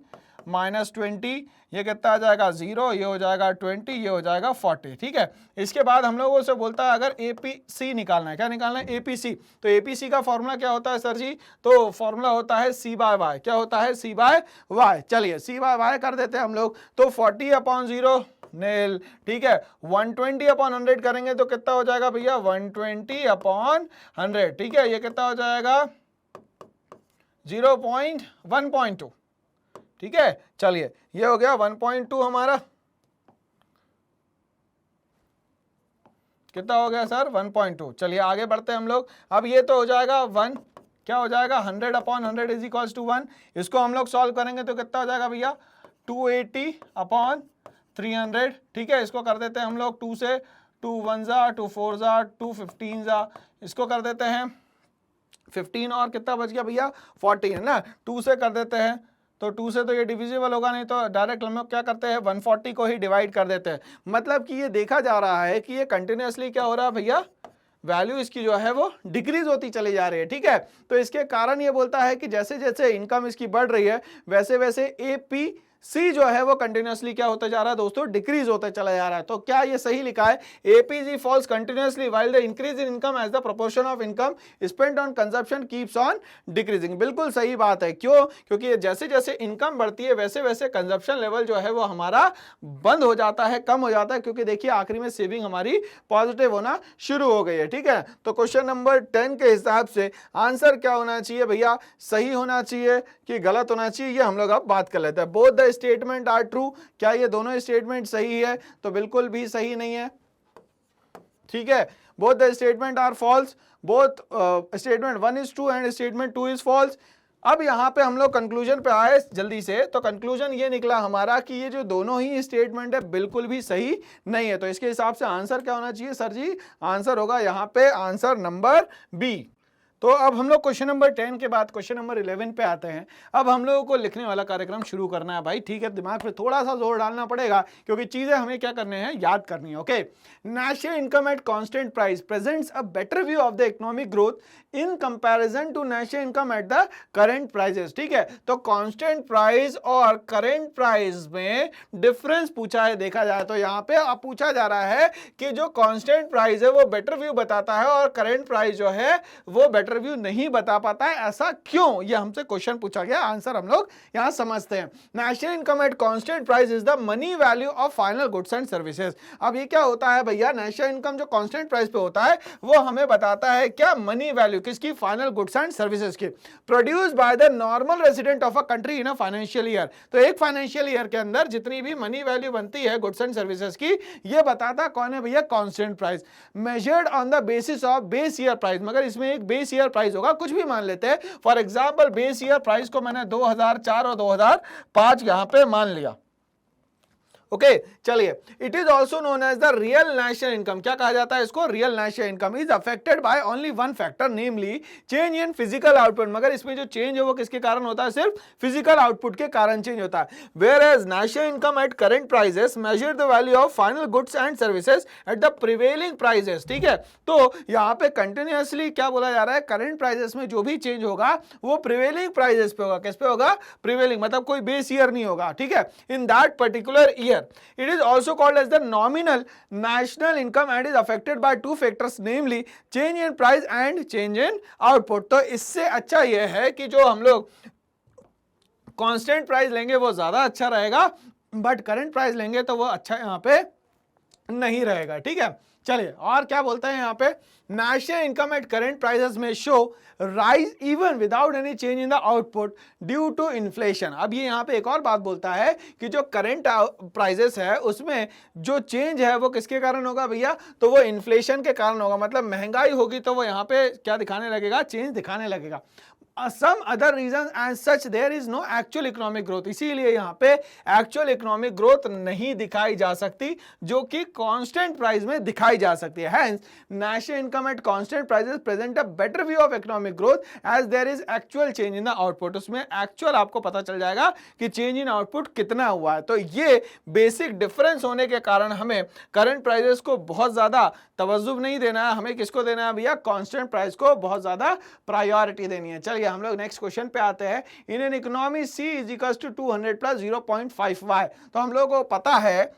-20, ये कितना आ जाएगा? 0, ये हो जाएगा 20, ये हो जाएगा 40, ठीक है। इसके बाद हम लोगों से बोलता है अगर APC निकालना है, क्या निकालना है? APC। तो APC का फॉर्मूला क्या होता है सर जी? तो फॉर्मूला होता है C/Y। क्या होता है? C/Y। चलिए C/Y कर देते हैं हम लोग। तो 40/0 नेल, ठीक है। 120/100 करेंगे तो कितना हो जाएगा भैया? 120/100, ठीक है। ये कितना हो जाएगा? 1.2, ठीक है। चलिए ये हो गया 1.2 हमारा, कितना हो गया सर? 1.2। चलिए आगे बढ़ते हैं हम लोग। अब ये तो हो जाएगा 1, क्या हो जाएगा? 100/100 इज इक्वल्स टू 1। इसको हम लोग सॉल्व करेंगे तो कितना हो जाएगा भैया? 280/300, ठीक है। इसको कर देते हैं हम लोग 2 से, 2 1 जा, 2 4 जा, 2 15 जा, इसको कर देते हैं 15 और कितना बच गया भैया? 40 है ना। 2 से कर देते हैं तो 2 से तो ये डिविजिबल होगा नहीं, तो डायरेक्ट हम लोग क्या करते हैं? 140 को ही डिवाइड कर देते हैं। मतलब कि ये देखा जा रहा है कि ये कंटिन्यूअसली क्या हो रहा है भैया? वैल्यू इसकी जो है वो डिक्रीज होती चली जा रही है, ठीक है। तो इसके कारण ये बोलता है कि जैसे जैसे इनकम इसकी बढ़ रही है वैसे वैसे APC जो है वो कंटिन्यूअसली क्या होता जा रहा है दोस्तों? डिक्रीज होता चला जा रहा है। तो क्या ये सही लिखा है? APC falls continuously while the increase in income as the proportion of income spent on consumption keeps on decreasing. बिल्कुल सही बात है। क्यों? क्योंकि जैसे जैसे इनकम बढ़ती है वैसे वैसे कंजप्शन लेवल जो है वो हमारा बंद हो जाता है, कम हो जाता है, क्योंकि देखिए आखिरी में सेविंग हमारी पॉजिटिव होना शुरू हो गई है, ठीक है। तो क्वेश्चन नंबर 10 के हिसाब से आंसर क्या होना चाहिए भैया? सही होना चाहिए कि गलत होना चाहिए, ये हम लोग अब बात कर लेते हैं। Both the statement are true, क्या ये दोनों स्टेटमेंट सही है? तो बिल्कुल भी सही नहीं है, ठीक है। Both the statement are false, both statement 1 is true and statement 2 is false. अब यहां पे हम लोग कंक्लूजन पे आए जल्दी से, तो कंक्लूजन ये निकला हमारा कि ये जो दोनों ही स्टेटमेंट है बिल्कुल भी सही नहीं है। तो इसके हिसाब से आंसर क्या होना चाहिए सर जी? आंसर होगा यहां पे आंसर नंबर बी। तो अब हम लोग क्वेश्चन नंबर 10 के बाद क्वेश्चन नंबर 11 पे आते हैं। अब हम लोगों को लिखने वाला कार्यक्रम शुरू करना है भाई, ठीक है। दिमाग पे थोड़ा सा जोर डालना पड़ेगा क्योंकि चीजें हमें क्या करने हैं? याद करनी है, okay. National income at constant price presents a better view of the economic growth in comparison to national income at the current prices. ठीक है, तो कांस्टेंट प्राइस और करंट प्राइस में डिफरेंस पूछा है, देखा जाए तो यहां पे अब पूछा जा रहा है कि जो कांस्टेंट प्राइस है वो बेटर व्यू बताता है और करंट प्राइस जो है वो बेटर व्यू नहीं बता पाता है, ऐसा क्यों? ये हमसे क्वेश्चन पूछा गया, आंसर हम लोग यहां समझते हैं। National income at constant price is the money value of final goods and services. अब ये क्या होता है भैया, नेशनल इनकम जो कांस्टेंट प्राइस पे होता है वो हमें बताता है क्या, मनी वैल्यू किसकी, फाइनल गुड्स एंड सर्विसेज की, produce by the normal resident of a country in a financial year. तो एक फाइनेंशियल ईयर के अंदर जितनी भी मनी वैल्यू बनती है गुड्स एंड सर्विसेज की, ये बताता कौन है भैया, constant price, measured on the basis of base year price. मगर इसमें एक बेस ईयर प्राइस होगा, कुछ भी मान लेते हैं, for example base year price को मैंने 2004 और 2005 यहां पे मान लिया। ओके चलिए, it is also known as the real national income. क्या कहा जाता है इसको, real national income is affected by only one factor, namely change in physical output. मगर इसमें जो चेंज है वो किसके कारण होता है, सिर्फ फिजिकल आउटपुट के कारण चेंज होता है। Whereas national income at current prices measure the value of final goods and services at the prevailing prices. ठीक है, तो यहाँ पे कंटिन्यूअसली क्या बोला जा रहा है, करंट प्राइसेस में जो भी चेंज होगा वो प्रिवेलिंग प्राइसेस पे होगा। किस पे होगा, प्रिवेलिंग, मतलब कोई बेस ईयर नहीं होगा। ठीक है, in that particular year. It is also called as the nominal national income and is affected by two factors, namely change in price and change in output। तो इससे अच्छा यह है कि जो हम लोग कांस्टेंट प्राइस लेंगे वो ज्यादा अच्छा रहेगा, बट करंट प्राइस लेंगे तो वो अच्छा यहाँ पे नहीं रहेगा। ठीक है, चलिए और क्या बोलते हैं यहाँ पे, national income at current prices में show rise even without any change in the output due to inflation. अब ये यहाँ पे एक और बात बोलता है कि जो करंट प्राइसेस है उसमें जो चेंज है वो किसके कारण होगा भैया, तो वो इन्फ्लेशन के कारण होगा। मतलब महंगाई होगी तो वो यहाँ पे क्या दिखाने लगेगा, चेंज दिखाने लगेगा। some other reasons as such there is no actual economic growth। इसीलिए यहाँ पे actual economic growth नहीं दिखाई जा सकती जो कि constant price में दिखाई जा सकती है। Hence, national income at constant prices present a better view of economic growth as there is actual change in the output। उसमें actual आपको पता चल जाएगा कि change in output कितना हुआ है। तो ये basic difference होने के कारण हमें current prices को बहुत ज़्यादा तवज्जुह नहीं देना है, हमें किसको देना है भैया, constant price को बहुत ज़्यादा priority देनी है। चलिए हम लोग नेक्स्ट क्वेश्चन पे आते हैं। In an economy C is equals to 200 plus 0.5 y। तो हम लोगों को पता है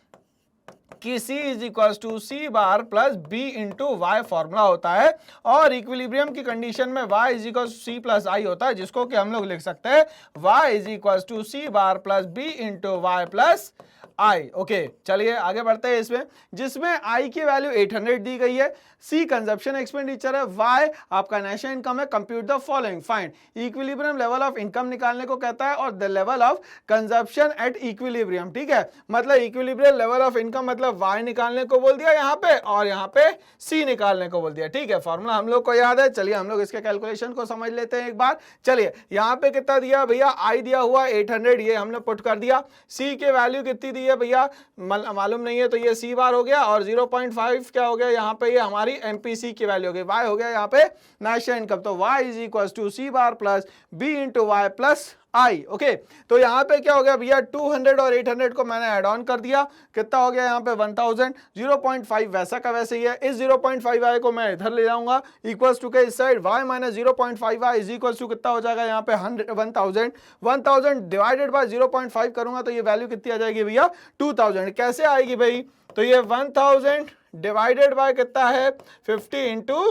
कि C is equals to C bar plus B into Y formula होता है और इक्विलिब्रियम की कंडीशन में y is equals to C plus I होता है, जिसको कि हम लोग लिख सकते हैं y is equals to C bar plus B into Y plus I। Okay चलिए आगे बढ़ते हैं इसमें, जिसमें I की वैल्यू 800 दी गई है, C कंजप्शन एक्सपेंडिचर है, Y आपका नेशनल इनकम है। Compute the following, find equilibrium level of income निकालने को कहता है और the level of consumption at equilibrium. ठीक है, मतलब इक्विलिब्रियम लेवल ऑफ इनकम मतलब Y निकालने को बोल दिया यहाँ पे और यहाँ पे C निकालने को बोल दिया। ठीक है, फॉर्मूला हम लोग को याद है। चलिए हम लोग इसके कैलकुलेशन को समझ लेते हैं एक बार। चलिए यहाँ पे कितना दिया भैया, I दिया हुआ 800, ये हमने पुट कर दिया। C के वैल्यू कितनी दी है भैया, मालूम नहीं है, तो ये C बार हो गया और 0.5 क्या हो गया यहाँ पे, ये हमारी MPC की वैल्यू हो गई, Y हो गया यहाँ पे नेशनल इनकम। तो Y is equal to C bar plus B into Y plus I। Okay, तो यहाँ पे क्या हो गया भैया, 200 और 800 को मैंने ऐड ऑन कर दिया, कितना हो गया यहाँ पे 1000। 0.5 वैसा का वैसे ही है, इस 0.5y को मैं इधर ले जाऊंगा इक्वल्स टू के इस side, y minus 0.5y is equals to कितना हो जाएगा यहाँ पे 1000। 1000 डिवाइडेड बाय 0.5 करूंगा तो ये वैल्यू कितनी आ जाएगी भैया, 2000। कैसे आएगी भाई, तो ये 1000 डिवाइडेड बाय कितना है 50 इंटू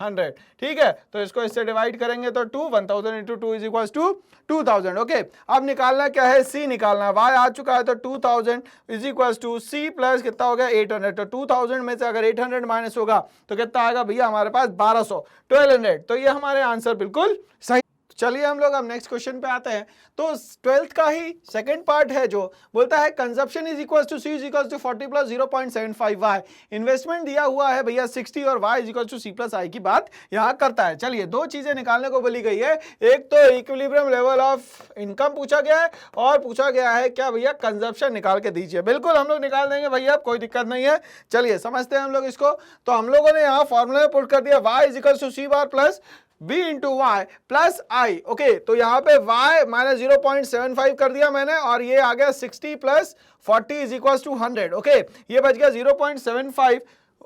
100। ठीक है, तो इसको इससे डिवाइड करेंगे तो 1000 into 2 is equal to 2000। Okay, अब निकालना क्या है, C निकालना है। Y आ चुका है तो 2000 is equal to C plus कितना हो गया 800। तो 2000 में से अगर 800 माइनस होगा तो कितना आएगा भैया हमारे पास 1200, 1200। तो ये हमारे आंसर बिल्कुल सही। चलिए हम लोग अब नेक्स्ट क्वेश्चन पे आते हैं। तो 12th का ही सेकंड पार्ट है जो बोलता है consumption is equal to C is equal to 40 plus 0.75 y। Investment दिया हुआ है भैया 60 और y is equal to C plus I की बात यहाँ करता है। चलिए दो चीजें निकालने को बोली गई है, एक तो इक्विलिब्रियम लेवल ऑफ इनकम पूछा गया है और पूछा गया है क्या भैया, कंजप्शन निकाल के दीजिए। बिल्कुल हम लोग निकाल देंगे भैया, कोई दिक्कत नहीं है। चलिए समझते हैं हम लोग इसको। तो हम लोगों ने यहाँ फॉर्मूला में पुट कर दिया y is equal to C bar plus B into Y plus I। Okay, तो यहाँ पे y माइनस 0.75 कर दिया मैंने और ये आ गया 60 plus 40 is equal to 100। Okay, ये बच गया 0.75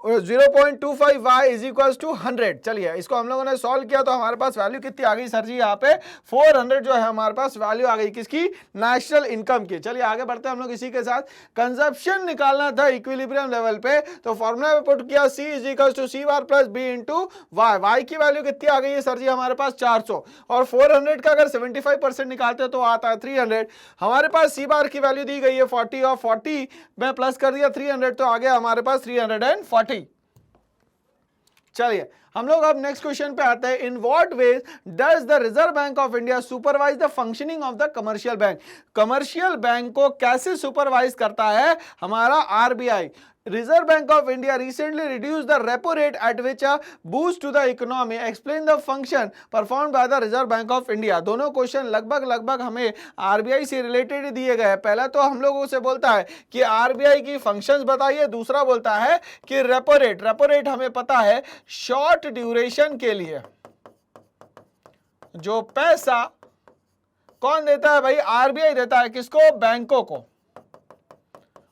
0.25y इज इक्वल टू 100। चलिए इसको हम लोगों ने सॉल्व किया तो हमारे पास वैल्यू कितनी आ गई सर जी, यहाँ पे 400 जो है हमारे पास वैल्यू आ गई किसकी, नेशनल इनकम की। चलिए आगे बढ़ते हैं हम लोग इसी के साथ। कंजप्शन निकालना था इक्विलिब्रियम लेवल पे, तो फॉर्मूला में पुट किया C is equal to C bar plus B into Y. Y की वैल्यू कितनी आ गई है सर जी हमारे पास 400, और 400 का अगर 75% निकालते हो तो आता है 300। हमारे पास C बार की वैल्यू दी गई है 40, और 40 में प्लस कर दिया 300 तो आ गया हमारे पास 340। चलिए हम लोग अब नेक्स्ट क्वेश्चन पे आते हैं। In what ways does the Reserve Bank of India supervise the functioning of the commercial bank. Commercial bank को कैसे सुपरवाइज करता है हमारा RBI. Reserve Bank of India recently reduced the repo rate at which a boost to the economy. Explain the function performed by the Reserve Bank of India. दोनों question लगभग हमें RBI से related दिए गए हैं। पहला तो हम लोगों से बोलता है कि आरबीआई की फंक्शंस बताइए, दूसरा बोलता है कि रेपो रेट। रेपो रेट हमें पता है शॉर्ट ड्यूरेशन के लिए जो पैसा कौन देता है भाई, आरबीआई देता है किसको, बैंकों को।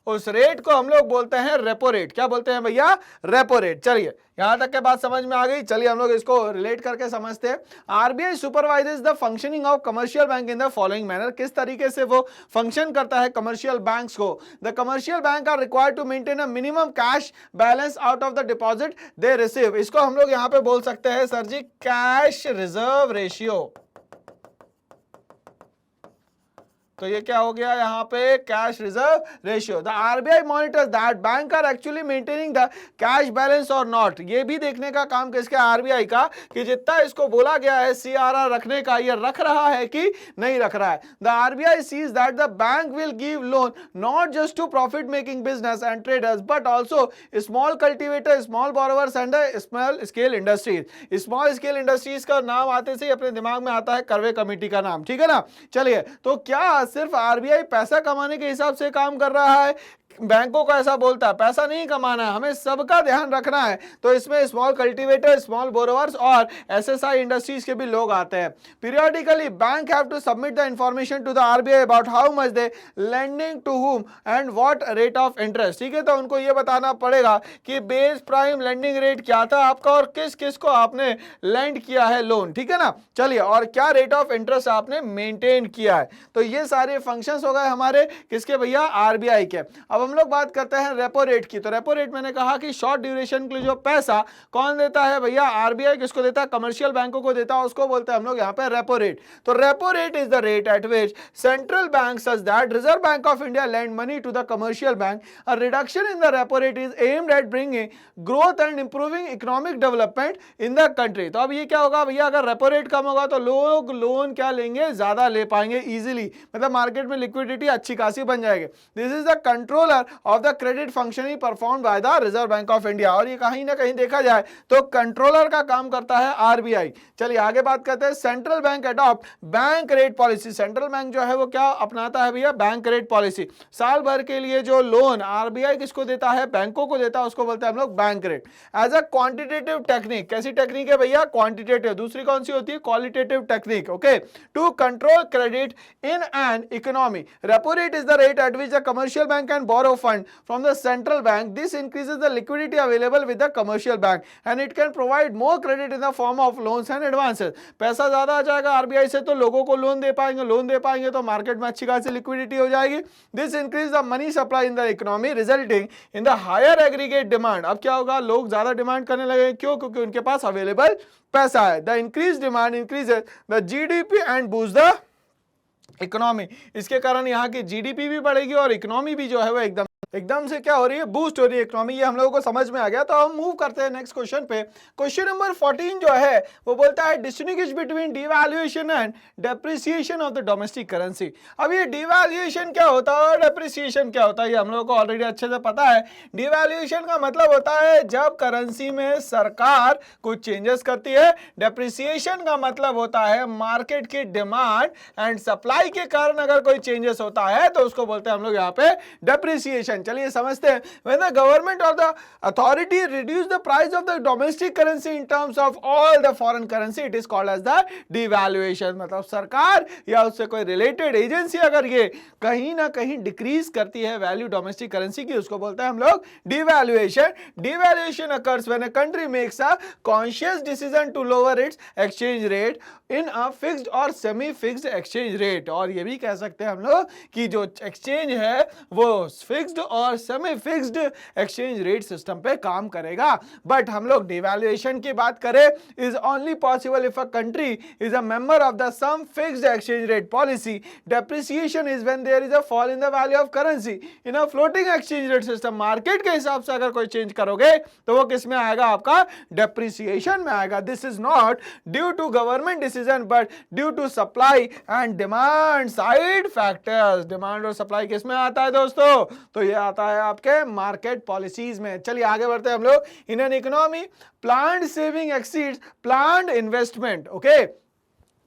उस रेट को हम लोग बोलते हैं रेपो रेट। क्या बोलते हैं भैया, रेपो रेट। चलिए यहां तक के बात समझ में आ गई। चलिए हम लोग इसको रिलेट करके समझते हैं। RBI supervises the functioning of commercial bank in the following manner. किस तरीके से वो फंक्शन करता है कमर्शियल बैंक्स को। The commercial bank are required to maintain a minimum cash balance out of the deposit they receive. इसको हम लोग यहां पे बोल सकते हैं sir ji cash reserve ratio. तो ये क्या हो गया यहाँ पे, cash reserve ratio. The RBI monitors that bank are actually maintaining the cash balance or not. ये भी देखने का काम किसका, आरबीआई का, कि जितना इसको बोला गया है सीआरआर रखने का ये रख रहा है कि नहीं रख रहा है। The RBI sees that the bank will give loan not just to profit making business and traders but also small cultivator, small borrowers and small scale industries. Small scale industries का नाम आते से अपने दिमाग में आता है करवे कमेटी का नाम, ठीक है ना। चलिए तो क्या सिर्फ आरबीआई पैसा कमाने के हिसाब से काम कर रहा है, बैंकों को ऐसा बोलता है पैसा नहीं कमाना है, हमें सबका ध्यान रखना है। तो इसमें स्मॉल कल्टीवेटर, स्मॉल बोरोवर्स और एसएसआई इंडस्ट्रीज के भी लोग आते हैं। Periodically bank have to submit the information to the RBI about how much they lending to whom and what rate of interest. ठीक है, तो उनको ये बताना पड़ेगा कि बेस प्राइम लेंडिंग रेट क्या था आपका और किस किस को आपने लेंड किया है लोन, ठीक है ना। चलिए, और क्या रेट ऑफ इंटरेस्ट आपने मेंटेन किया है। तो ये सारे फंक्शंस हो गए हमारे किसके भैया, आरबीआई के। अब हम लोग बात करते हैं रेपो रेट की। तो रेपो रेट मैंने कहा कि शॉर्ट ड्यूरेशन के लिए जो पैसा कौन देता है भैया, आरबीआई किसको देता है, कमर्शियल बैंकों को देता है, उसको बोलते हैं हम लोग यहाँ पे रेपो रेट। तो repo rate is the rate at which central bank such that reserve Bank of India lend money to the commercial bank. A reduction in the repo rate is aimed at bringing growth and improving economic development in the country. तो अब ये क्या होगा भैया, अगर repo rate कम होगा तो लोग लोन क्या लेंगे, ज्यादा ले पाएंगे इजीली, मतलब मार्केट में लिक्विडिटी अच्छी खासी बन जाएगी। This is the controller of the credit functioning performed by the Reserve Bank of India. और ये कहीं ना कहीं देखा जाए तो कंट्रोलर का काम करता है आरबीआई। चलिए आगे बात करते हैं। Central bank adopt bank rate policy. Central bank जो है वो क्या अपनाता है भैया, बैंक रेट पॉलिसी। साल भर के लिए जो लोन आरबीआई किसको देता है, बैंकों को देता है, उसको बोलते हैं हम लोग bank rate. As a quantitative technique. कैसी टेक्निक है भैया, क्वांटिटेटिव। दूसरी कौन सी होती है, qualitative technique. Okay, to control credit in an economy. Repo rate is the rate at which the commercial bank can borrow fund from the central bank. This increases the liquidity available with the commercial bank and it can provide more credit in the form of loans and advances. पैसा ज्यादा आ जाएगा RBI से तो लोगों को loan दे पाएंगे तो market में अच्छी खासी लिक्विडिटी हो जाएगी। This increase the money supply in the economy resulting in the higher aggregate demand. अब क्या होगा, लोग ज्यादा डिमांड करने लगे, क्यों, क्योंकि उनके पास अवेलेबल पैसा है। The increase demand increases the GDP and boost the economy. इसके कारण यहाँ की जीडीपी भी बढ़ेगी और इकोनॉमी भी जो है वो एकदम से क्या हो रही है, बूस्ट हो रही है इकोनॉमी। ये हम लोगों को समझ में आ गया। तो हम मूव करते हैं नेक्स्ट क्वेश्चन पे। क्वेश्चन नंबर 14 जो है वो बोलता है distinguish between devaluation and depreciation of the domestic currency. अब ये डिवैल्यूएशन क्या होता है और डेप्रिसिएशन क्या होता है, ये हम लोगों को ऑलरेडी अच्छे से पता है। डिवैल्यूएशन का मतलब होता है जब करेंसी में सरकार कुछ चेंजेस करती है। डेप्रिसिएशन का मतलब होता है मार्केट की डिमांड एंड सप्लाई के कारण अगर कोई चेंजेस होता है तो उसको बोलते हैं हम लोग यहाँ पे डेप्रिसिएशन। डिफिनेशन चलिए समझते हैं। When the government or the authority reduce the price of the domestic currency in terms of all the foreign currency, it is called as the devaluation. मतलब सरकार या उससे कोई रिलेटेड एजेंसी अगर ये कहीं ना कहीं डिक्रीज करती है वैल्यू डोमेस्टिक करेंसी की, उसको बोलते हैं हम लोग devaluation. Devaluation occurs when a country makes a conscious decision to lower its exchange rate in a fixed or semi fixed exchange rate. और ये भी कह सकते हैं हम लोग कि जो एक्सचेंज है वो fixed or semi fixed exchange rate system पे काम करेगा। बट हम लोग डिवैल्यूएशन की बात करें, is only possible if a country is a member of the some fixed exchange rate policy. Depreciation is when there is a fall in the value of currency in a floating exchange rate system. Market के हिसाब से अगर कोई change करोगे तो वो किस में आएगा, आपका डेप्रिसिएशन में आएगा। This is not due to government decision but due to supply and demand side factors. Demand और सप्लाई किस में आता है दोस्तों, तो ये आता है आपके मार्केट पॉलिसीज में। चलिए आगे बढ़ते हैं हम लोग। इन an economy plant saving exceeds plant investment. Okay,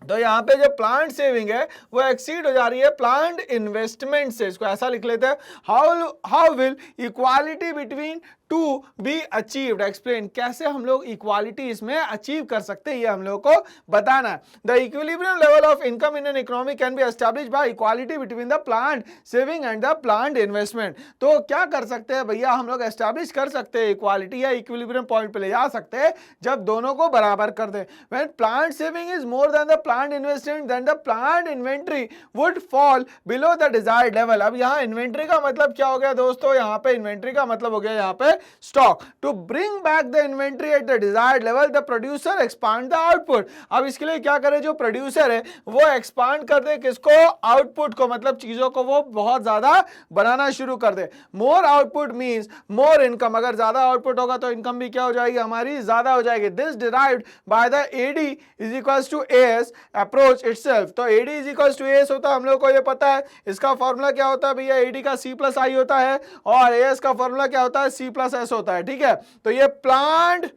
तो यहाँ पे जो प्लांट सेविंग है वो एक्सीड हो जा रही है प्लांट इन्वेस्टमेंट से। इसको ऐसा लिख लेते हैं, how will equality between to be achieved. Explain, कैसे हम लोग इक्वालिटी इसमें अचीव कर सकते हैं, ये हम लोग को बताना है। The equilibrium level of income in an economy can be established by equality between the plant saving and the plant investment. तो क्या कर सकते हैं भैया, हम लोग एस्टैब्लिश कर सकते हैं इक्वालिटी या इक्विलिब्रियम पॉइंट पे ले जा सकते हैं जब दोनों को बराबर कर दें। When plant saving is more than the plant investment then the plant inventory would fall below the desired level. अब यहाँ इन्वेंट्री का मतलब क्या हो गया दोस्तों, यहाँ पे इन्वेंट्री का मतलब हो गया यहाँ पे stock. To bring back the inventory at the desired level the producer expand the output. अब इसके लिए क्या करे, जो प्रोड्यूसर है वो एक्सपांड कर दे किसको, आउटपुट को, मतलब चीजों को वो बहुत ज्यादा बनाना शुरू कर दे। मोर आउटपुट मींस मोर इनकम। अगर ज्यादा आउटपुट होगा तो इनकम भी क्या हो जाएगी, हमारी ज्यादा हो जाएगी। This derived by the AD is equals to AS approach itself. तो AD is equals to AS होता है, हम लोग को ये पता है। इसका फॉर्मूला क्या होता है भैया, एडी का सी प्लस आई होता है और एएस का फॉर्मूला क्या होता है, सी प्लस एस होता है। ठीक है, तो ये प्लांट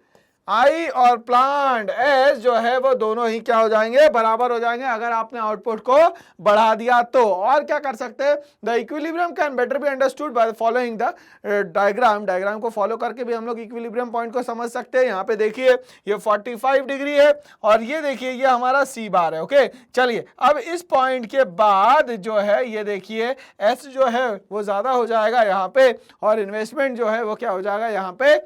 आई और प्लांट एस जो है वो दोनों ही क्या हो जाएंगे, बराबर हो जाएंगे अगर आपने आउटपुट को बढ़ा दिया तो। और क्या कर सकते हैं, the equilibrium can better be understood by following the diagram को फॉलो करके भी हम लोग इक्विलिब्रियम पॉइंट को समझ सकते हैं। यहाँ पे देखिए ये 45 डिग्री है और ये देखिए ये हमारा सी बार है। ओके, चलिए अब इस पॉइंट के बाद जो है ये देखिए एस जो है वो ज्यादा हो जाएगा यहाँ पे और इन्वेस्टमेंट जो है वो क्या हो जाएगा, यहाँ पे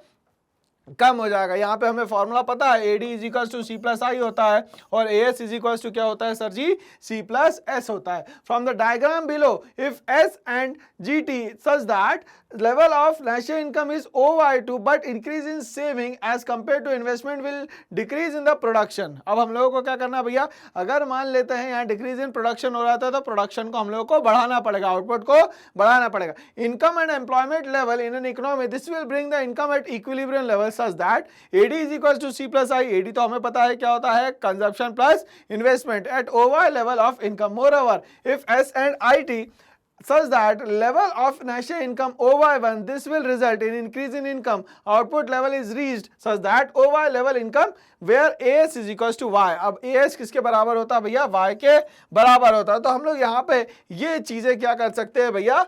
कम हो जाएगा। यहाँ पे हमें फॉर्मूला पता है, AD is equals to C plus I होता है और एएस इज इक्वल्स टू क्या होता है सर जी, सी प्लस एस होता है। From the diagram below if S and G T such that level of national income is OY2 but increase in saving as compared to investment will decrease in the production। अब हम लोगों को क्या करना है भैया, अगर मान लेते हैं यहाँ डिक्रीज इन प्रोडक्शन हो रहा था तो प्रोडक्शन को हम लोगों को बढ़ाना पड़ेगा, आउटपुट को बढ़ाना पड़ेगा। Income and employment level in an economy, this will bring the income at equilibrium level such that AD is equal to C plus I. AD तो हमें पता है क्या होता है, consumption plus investment at OY level of income. Moreover if S and I T such that level of national income OY1, this will result in increase in income. Output level is reached such that OY level income where AS is equals to Y। अब AS किसके बराबर होता है भैया, Y के बराबर होता है। तो हम लोग यहाँ पे ये चीजें क्या कर सकते हैं भैया,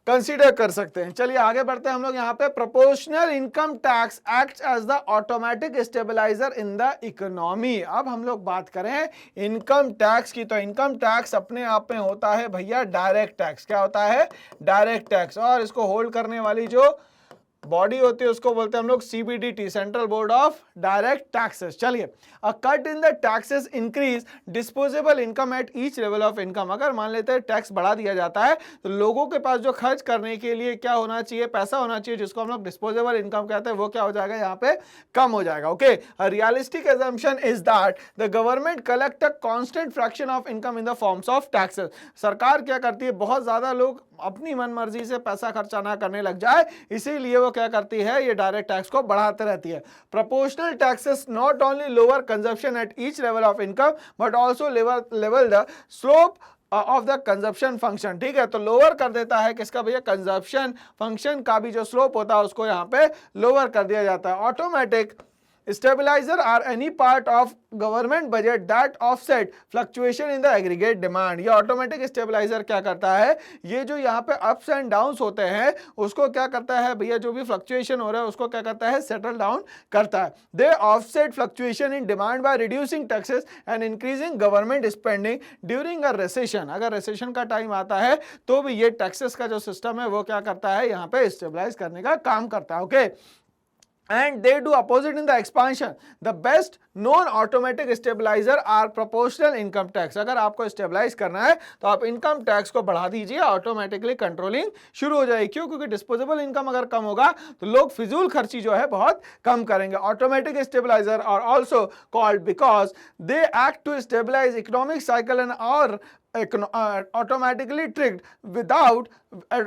कंसीडर कर सकते हैं। चलिए आगे बढ़ते हैं हम लोग यहाँ पे। Proportional income tax acts as the automatic stabiliser in the economy. अब हम लोग बात करें इनकम टैक्स की, तो इनकम टैक्स अपने आप में होता है भैया डायरेक्ट टैक्स। क्या होता है, डायरेक्ट टैक्स। और इसको होल्ड करने वाली जो बॉडी होती है उसको बोलते हैं हम लोग CBDT, central board of direct taxes. चलिए, a cut in the taxes increase disposable income at each level of income. अगर मान लेते हैं टैक्स बढ़ा दिया जाता है तो लोगों के पास जो खर्च करने के लिए क्या होना चाहिए, पैसा होना चाहिए, जिसको हम लोग डिस्पोजेबल इनकम कहते हैं, वो क्या हो जाएगा, यहाँ पे कम हो जाएगा। Okay, a realistic assumption is that the government collect a constant fraction of income in the forms of taxes। सरकार क्या करती है, बहुत ज्यादा लोग अपनी मनमर्जी से पैसा खर्चा ना करने लग जाए, इसीलिए वो क्या करती है, ये डायरेक्ट टैक्स को बढ़ाते रहती है। Proportional taxes not only lower consumption eight each level of income but also level the slope of the consumption function. ठीक है, तो लोअर कर देता है किसका भैया, कंजप्शन फंक्शन का भी जो स्लोप होता है उसको यहाँ पे लोअर कर दिया जाता है। Automatic Stabilizer are any part of government budget that offset fluctuation in the aggregate demand. ये ऑटोमेटिक स्टेबलाइजर क्या करता है, ये जो यहाँ पे अप्स एंड डाउन्स होते हैं उसको क्या करता है भैया, जो भी फ्लक्चुएशन हो रहा है उसको क्या करता है, सेटल डाउन करता है। They offset fluctuation in demand by reducing taxes and increasing government spending during a recession. अगर रिसेशन का टाइम आता है तो भी ये टैक्सेस का जो सिस्टम है वो क्या करता है, यहाँ पे स्टेबलाइज करने का काम करता है। Okay, and they do opposite in the expansion. The best known automatic stabilizer are proportional income tax. अगर आपको स्टेबलाइज करना है तो आप इनकम टैक्स को बढ़ा दीजिए, ऑटोमेटिकली कंट्रोलिंग शुरू हो जाएगी। क्यों? क्योंकि डिस्पोजेबल इनकम अगर कम होगा तो लोग फिजूल खर्ची जो है बहुत कम करेंगे। Automatic stabiliser are also called because they act to stabilise economic cycle and और automatically triggered without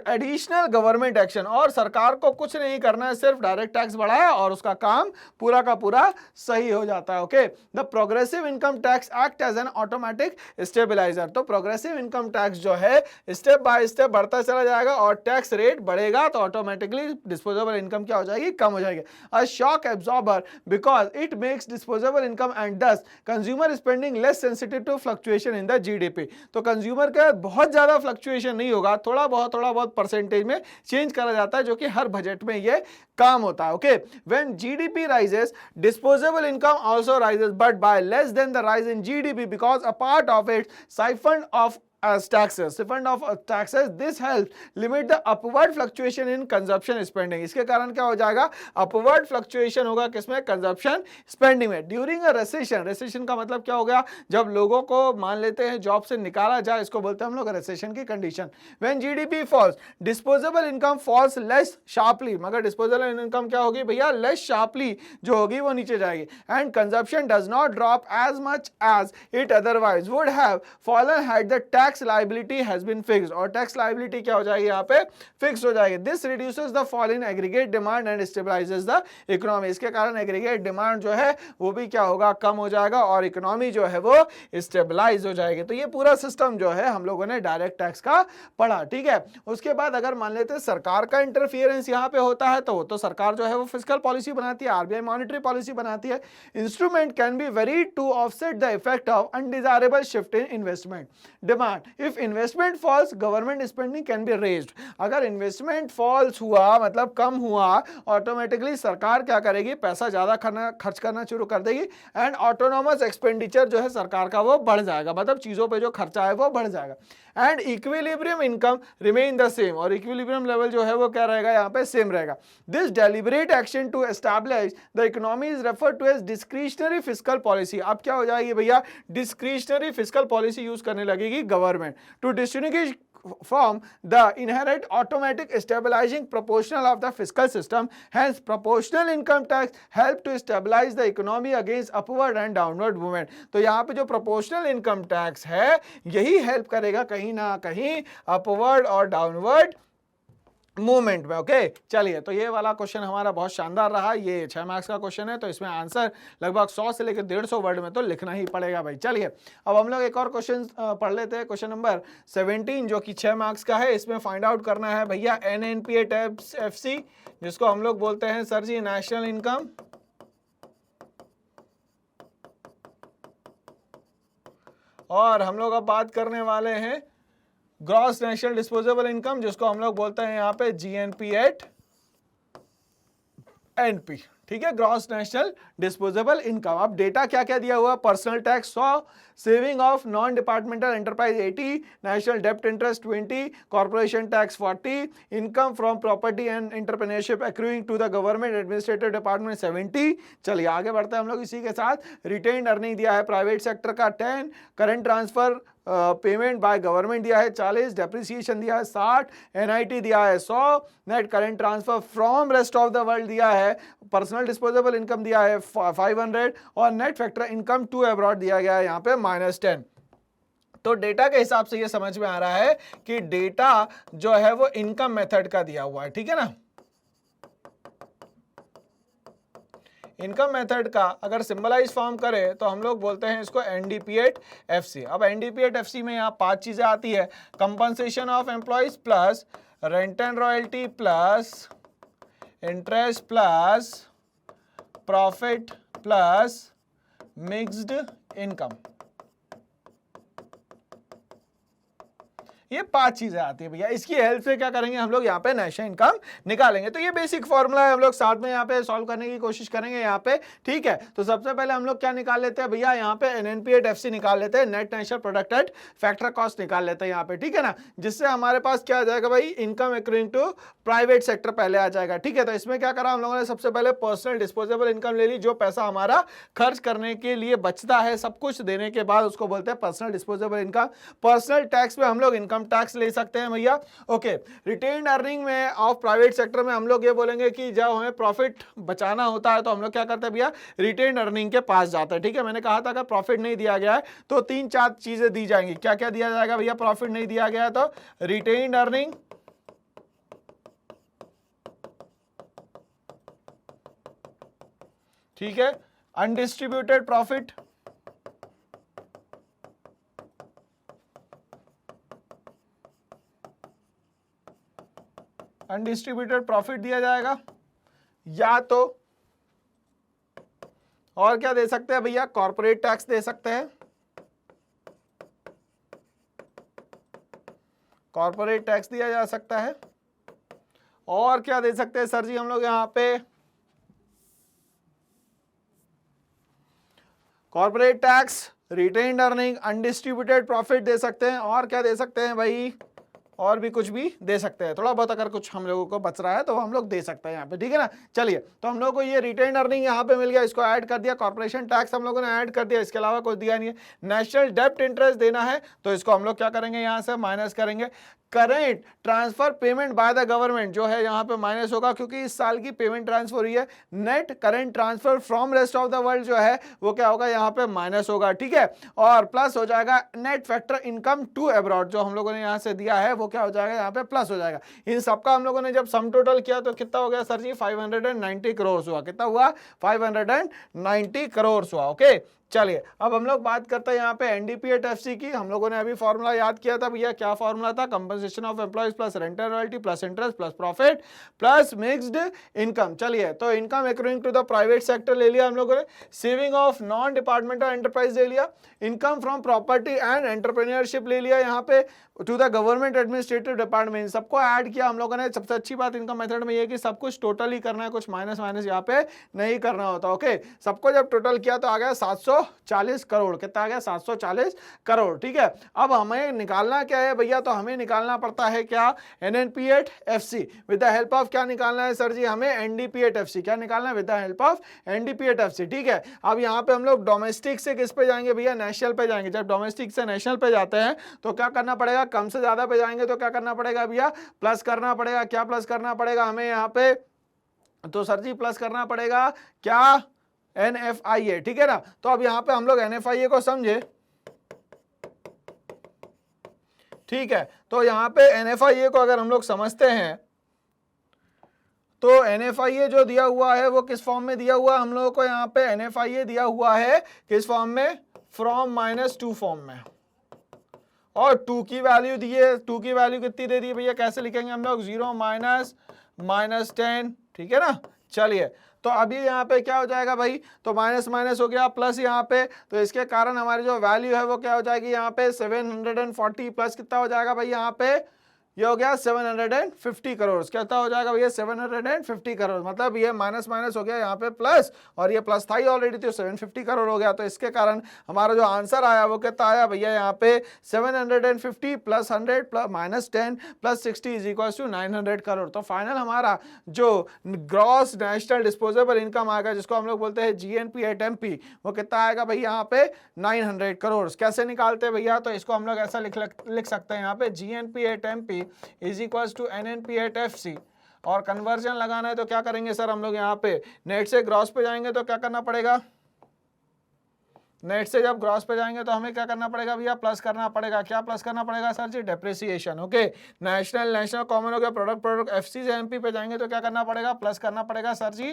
additional government action. और सरकार को कुछ नहीं करना है, सिर्फ डायरेक्ट टैक्स बढ़ाया और उसका काम पूरा का पूरा सही हो जाता है। Okay, the progressive income tax act as an automatic stabiliser. तो प्रोग्रेसिव इनकम टैक्स जो है स्टेप बाय स्टेप बढ़ता चला जाएगा और टैक्स रेट बढ़ेगा तो ऑटोमेटिकली डिस्पोजेबल इनकम क्या हो जाएगी, कम हो जाएगी। A shock absorber because it makes disposable income and thus consumer spending less sensitive to fluctuation in the GDP. तो कंज्यूमर का बहुत ज्यादा फ्लक्चुएशन नहीं होगा, थोड़ा बहुत परसेंटेज में चेंज करा जाता है, जो कि हर बजट में ये काम होता है। Okay, when GDP rises disposable income also rises but by less than the rise in GDP because a part of it siphoned off as taxes, siphoned of taxes. This helps limit the upward fluctuation in consumption spending. इसके कारण क्या हो जाएगा, upward fluctuation होगा किसमें, consumption spending में। During a recession, recession का मतलब क्या हो गया, जब लोगों को मान लेते हैं जॉब से निकाला जाए, इसको बोलते हैं हम लोग recession की condition। When GDP falls, disposable income falls less sharply। मगर disposable income क्या होगी भैया, less sharply जो होगी वो नीचे जाएगी। And consumption does not drop as much as it otherwise would have fallen had the tax liability has been fixed। और टैक्स लाइबिलिटी क्या हो जाएगी, यहाँ पे फिक्स हो जाएगी। This reduces the fall in aggregate demand and stabilises the economy. इसके कारण एग्रीगेट डिमांड जो है वो भी क्या होगा, कम हो जाएगा और इकोनॉमी जो है वो स्टेबलाइज हो जाएगी। तो ये पूरा सिस्टम जो है हम लोगों ने डायरेक्ट टैक्स का पढ़ा, ठीक है। उसके बाद अगर मान लेते हैं सरकार का इंटरफियरेंस यहाँ पे होता है तो सरकार जो है वो फिस्कल पॉलिसी बनाती है, आरबीआई मॉनेटरी पॉलिसी बनाती है। Instrument can be varied to offset the effect of undesirable shift in investment demand. If investment falls, government spending can be raised। अगर इन्वेस्टमेंट फॉल्स हुआ मतलब कम हुआ, ऑटोमेटिकली सरकार क्या करेगी, पैसा ज्यादा खर्च करना शुरू कर देगी एंड ऑटोनोमस एक्सपेंडिचर जो है सरकार का वो बढ़ जाएगा, मतलब चीजों पे जो खर्चा है वो बढ़ जाएगा। And equilibrium income remain the same. और इक्विलिब्रियम लेवल जो है वो क्या रहेगा, यहाँ पे सेम रहेगा। This deliberate action to establish the economy is referred to as discretionary fiscal policy. अब क्या हो जाएगी भैया, डिस्क्रिशनरी फिस्कल पॉलिसी यूज करने लगेगी government to distinguish from the inherent automatic stabilizing proportional of the fiscal system. Hence proportional income tax help to stabilize the economy against upward and downward movement। तो यहाँ पे जो proportional income tax है यही help करेगा कहीं ना कहीं upward और downward मूवमेंट में। ओके, चलिए, तो ये वाला क्वेश्चन हमारा बहुत शानदार रहा। ये 6 मार्क्स का क्वेश्चन है तो इसमें आंसर लगभग 100 से लेकर 150 वर्ड में तो लिखना ही पड़ेगा भाई। चलिए अब हम लोग एक और क्वेश्चन पढ़ लेते हैं, क्वेश्चन नंबर 17 जो कि 6 मार्क्स का है। इसमें फाइंड आउट करना है भैया NNPA टैक्स FC, जिसको हम लोग बोलते हैं सर जी नेशनल इनकम। और हम लोग अब बात करने वाले हैं ग्रॉस नेशनल डिस्पोजेबल इनकम, जिसको हम लोग बोलते हैं यहाँ पे GNP8NP, ठीक है, ग्रॉस नेशनल डिस्पोजेबल इनकम। अब डेटा क्या क्या दिया हुआ, personal tax 100, saving of non departmental enterprise 80, national डेप्ट interest 20, corporation tax 40, income from property and entrepreneurship accruing to the government administrative department 70। चलिए आगे बढ़ते हैं हम लोग इसी के साथ। रिटेन्ड अर्निंग दिया है प्राइवेट सेक्टर का 10, current transfer payment by government दिया है 40, डेप्रिसिएशन दिया है 60, NIT दिया है 100, net current transfer from rest of the world दिया है, पर्सनल डिस्पोजेबल इनकम दिया है 500 और net factor income to abroad दिया गया है यहाँ पे -10। तो डेटा के हिसाब से ये समझ में आ रहा है कि डेटा जो है वो इनकम मेथड का दिया हुआ है, ठीक है ना। इनकम मेथड का अगर सिंबलाइज फॉर्म करें तो हम लोग बोलते हैं इसको NDP8FC। अब NDP8FC में यहाँ 5 चीजें आती है, compensation of employees plus rent and royalty plus interest plus profit plus mixed income, ये 5 चीजें आती है भैया। इसकी हेल्प से क्या करेंगे हम लोग यहाँ पे नेशनल इनकम निकालेंगे। तो ये बेसिक फॉर्मूला है, हम लोग साथ में यहाँ पे सॉल्व करने की कोशिश करेंगे यहाँ पे, ठीक है। तो सबसे पहले हम लोग क्या निकाल लेते हैं भैया, यहाँ पे NNP/FC निकाल लेते हैं, net national product at factor cost निकाल लेते हैं यहाँ पे, ठीक है ना। जिससे हमारे पास क्या आ जाएगा भाई, income accruing to private sector पहले आ जाएगा, ठीक है। तो इसमें क्या करा हम लोगों ने, सबसे पहले पर्सनल डिस्पोजेबल इनकम ले ली, जो पैसा हमारा खर्च करने के लिए बचता है, सब कुछ देने के बाद उसको बोलते हैं personal disposable income. Personal tax में हम लोग इनकम टैक्स ले सकते हैं भैया, ओके। रिटेन्ड अर्निंग में ऑफ प्राइवेट सेक्टर में हम लोग ये बोलेंगे कि जब हमें प्रॉफिट बचाना होता है तो हम लोग क्या करते हैं भैया, रिटेन्ड अर्निंग के पास जाते हैं, ठीक है। मैंने कहा था अगर प्रॉफिट नहीं दिया गया है तो 3-4 चीजें दी जाएंगी। क्या क्या दिया जाएगा भैया, प्रॉफिट नहीं दिया गया है तो रिटेन्ड अर्निंग, ठीक है, अनडिस्ट्रीब्यूटेड प्रॉफिट, अनडिस्ट्रीब्यूटेड प्रॉफिट दिया जाएगा, या तो और क्या दे सकते हैं भैया, कॉर्पोरेट टैक्स दे सकते हैं, कॉर्पोरेट टैक्स दिया जा सकता है। और क्या दे सकते हैं सर जी हम लोग यहाँ पे, corporate tax, retained earning, undistributed profit दे सकते हैं। और क्या दे सकते हैं भाई, और भी कुछ भी दे सकते हैं, थोड़ा बहुत अगर कुछ हम लोगों को बच रहा है तो हम लोग दे सकते हैं यहाँ पे, ठीक है ना। चलिए, तो हम लोगों को ये रिटेन अर्निंग यहाँ पे मिल गया, इसको ऐड कर दिया, कॉर्पोरेशन टैक्स हम लोगों ने ऐड कर दिया, इसके अलावा कुछ दिया नहीं है। नेशनल डेब्ट इंटरेस्ट देना है तो इसको हम लोग क्या करेंगे, यहाँ से माइनस करेंगे। Current transfer payment by the government जो है यहाँ पे माइनस होगा, क्योंकि इस साल की पेमेंट ट्रांसफर हुई है। Net current transfer from rest of the world जो है वो क्या होगा, यहाँ पे माइनस होगा, ठीक है। और प्लस हो जाएगा net factor income to abroad, जो हम लोगों ने यहाँ से दिया है वो क्या हो जाएगा, यहाँ पे प्लस हो जाएगा। इन सबका हम लोगों ने जब सम टोटल किया तो कितना हो गया सर जी, 590 करोड़ हुआ। कितना हुआ, 590 करोड़ हुआ, ओके। चलिए, अब हम लोग बात करते हैं यहाँ पे NDP/FC की। हम लोगों ने अभी फॉर्मूला याद किया था भैया, क्या फॉर्मूला था, compensation of employees plus rental royalty plus interest plus profit plus mixed income. चलिए, तो income accruing to the private sector ले लिया हम लोगों ने, saving of non departmental enterprise ले लिया, income from property and entrepreneurship ले लिया यहाँ पे, to the government administrative department, सबको ऐड किया हम लोगों ने। सबसे अच्छी बात इनकम मेथड में ये है कि सब कुछ टोटल ही करना है, कुछ माइनस माइनस यहाँ पे नहीं करना होता, ओके। सबको जब टोटल किया तो आ गया 740 करोड़। कितना आ गया, 740 करोड़, ठीक है। अब हमें निकालना क्या है भैया, तो हमें निकालना पड़ता है क्या, NNP/FC with the help of, क्या निकालना है सर जी हमें, NDP/FC। क्या निकालना है, with the help of NDP/FC, ठीक है। अब यहाँ पे हम लोग डोमेस्टिक से किस पे जाएंगे भैया, नेशनल पे जाएंगे। जब डोमेस्टिक से नेशनल पे जाते हैं तो क्या करना पड़ेगा, कम से ज्यादा पे जाएंगे तो क्या करना पड़ेगा भैया, प्लस करना पड़ेगा। क्या प्लस करना पड़ेगा हमें यहाँ पे, तो सर जी प्लस करना पड़ेगा क्या, NFIA, ठीक है ना। तो अब यहाँ पे हम लोग NFIA को समझे, ठीक है। तो यहाँ पे NFIA को अगर हम लोग समझते हैं तो NFIA जो दिया हुआ है वो किस फॉर्म में दिया हुआ है हम लोगों को, यहाँ पे NFIA दिया हुआ है किस फॉर्म में, फ्रॉम -2 फॉर्म में। और 2 की वैल्यू दी है, 2 की वैल्यू कितनी दे दी भैया, कैसे लिखेंगे हम लोग, 0 -10, ठीक है ना। चलिए, तो अभी यहाँ पे क्या हो जाएगा भाई, तो माइनस माइनस हो गया प्लस यहाँ पे, तो इसके कारण हमारी जो वैल्यू है वो क्या हो जाएगी यहाँ पे 740 प्लस कितना हो जाएगा भाई, यहाँ पे ये हो गया 750 करोड़। कितना हो जाएगा भैया, 750 करोड़। मतलब ये माइनस माइनस हो गया यहाँ पे प्लस, और ये प्लस था ही ऑलरेडी, तो 750 करोड़ हो गया। तो इसके कारण हमारा जो आंसर आया वो कितना आया भैया, यहाँ पे 750 plus 100 plus -10 plus 60 is equal to 900 crore. तो फाइनल हमारा जो ग्रॉस नेशनल डिस्पोजेबल इनकम आएगा, जिसको हम लोग बोलते हैं GNP/MP, वो कितना आएगा भाई यहाँ पे 900 करोड़। कैसे निकालते हैं भैया, तो इसको हम लोग ऐसा लिख सकते हैं यहाँ पे, GNP/MP is equal to NNP/FC। और कन्वर्जन लगाना है तो क्या करेंगे सर हम लोग, यहाँ पे नेट से ग्रॉस पे जाएंगे तो क्या करना पड़ेगा, नेट से जब ग्रॉस पे जाएंगे तो हमें क्या करना पड़ेगा भैया, प्लस करना पड़ेगा। क्या प्लस करना पड़ेगा सर जी, डेप्रिसिएशन। ओके, नेशनल कॉमन हो गया, प्रोडक्ट एफसी से एमपी पे जाएंगे तो क्या करना पड़ेगा, प्लस करना पड़ेगा सर जी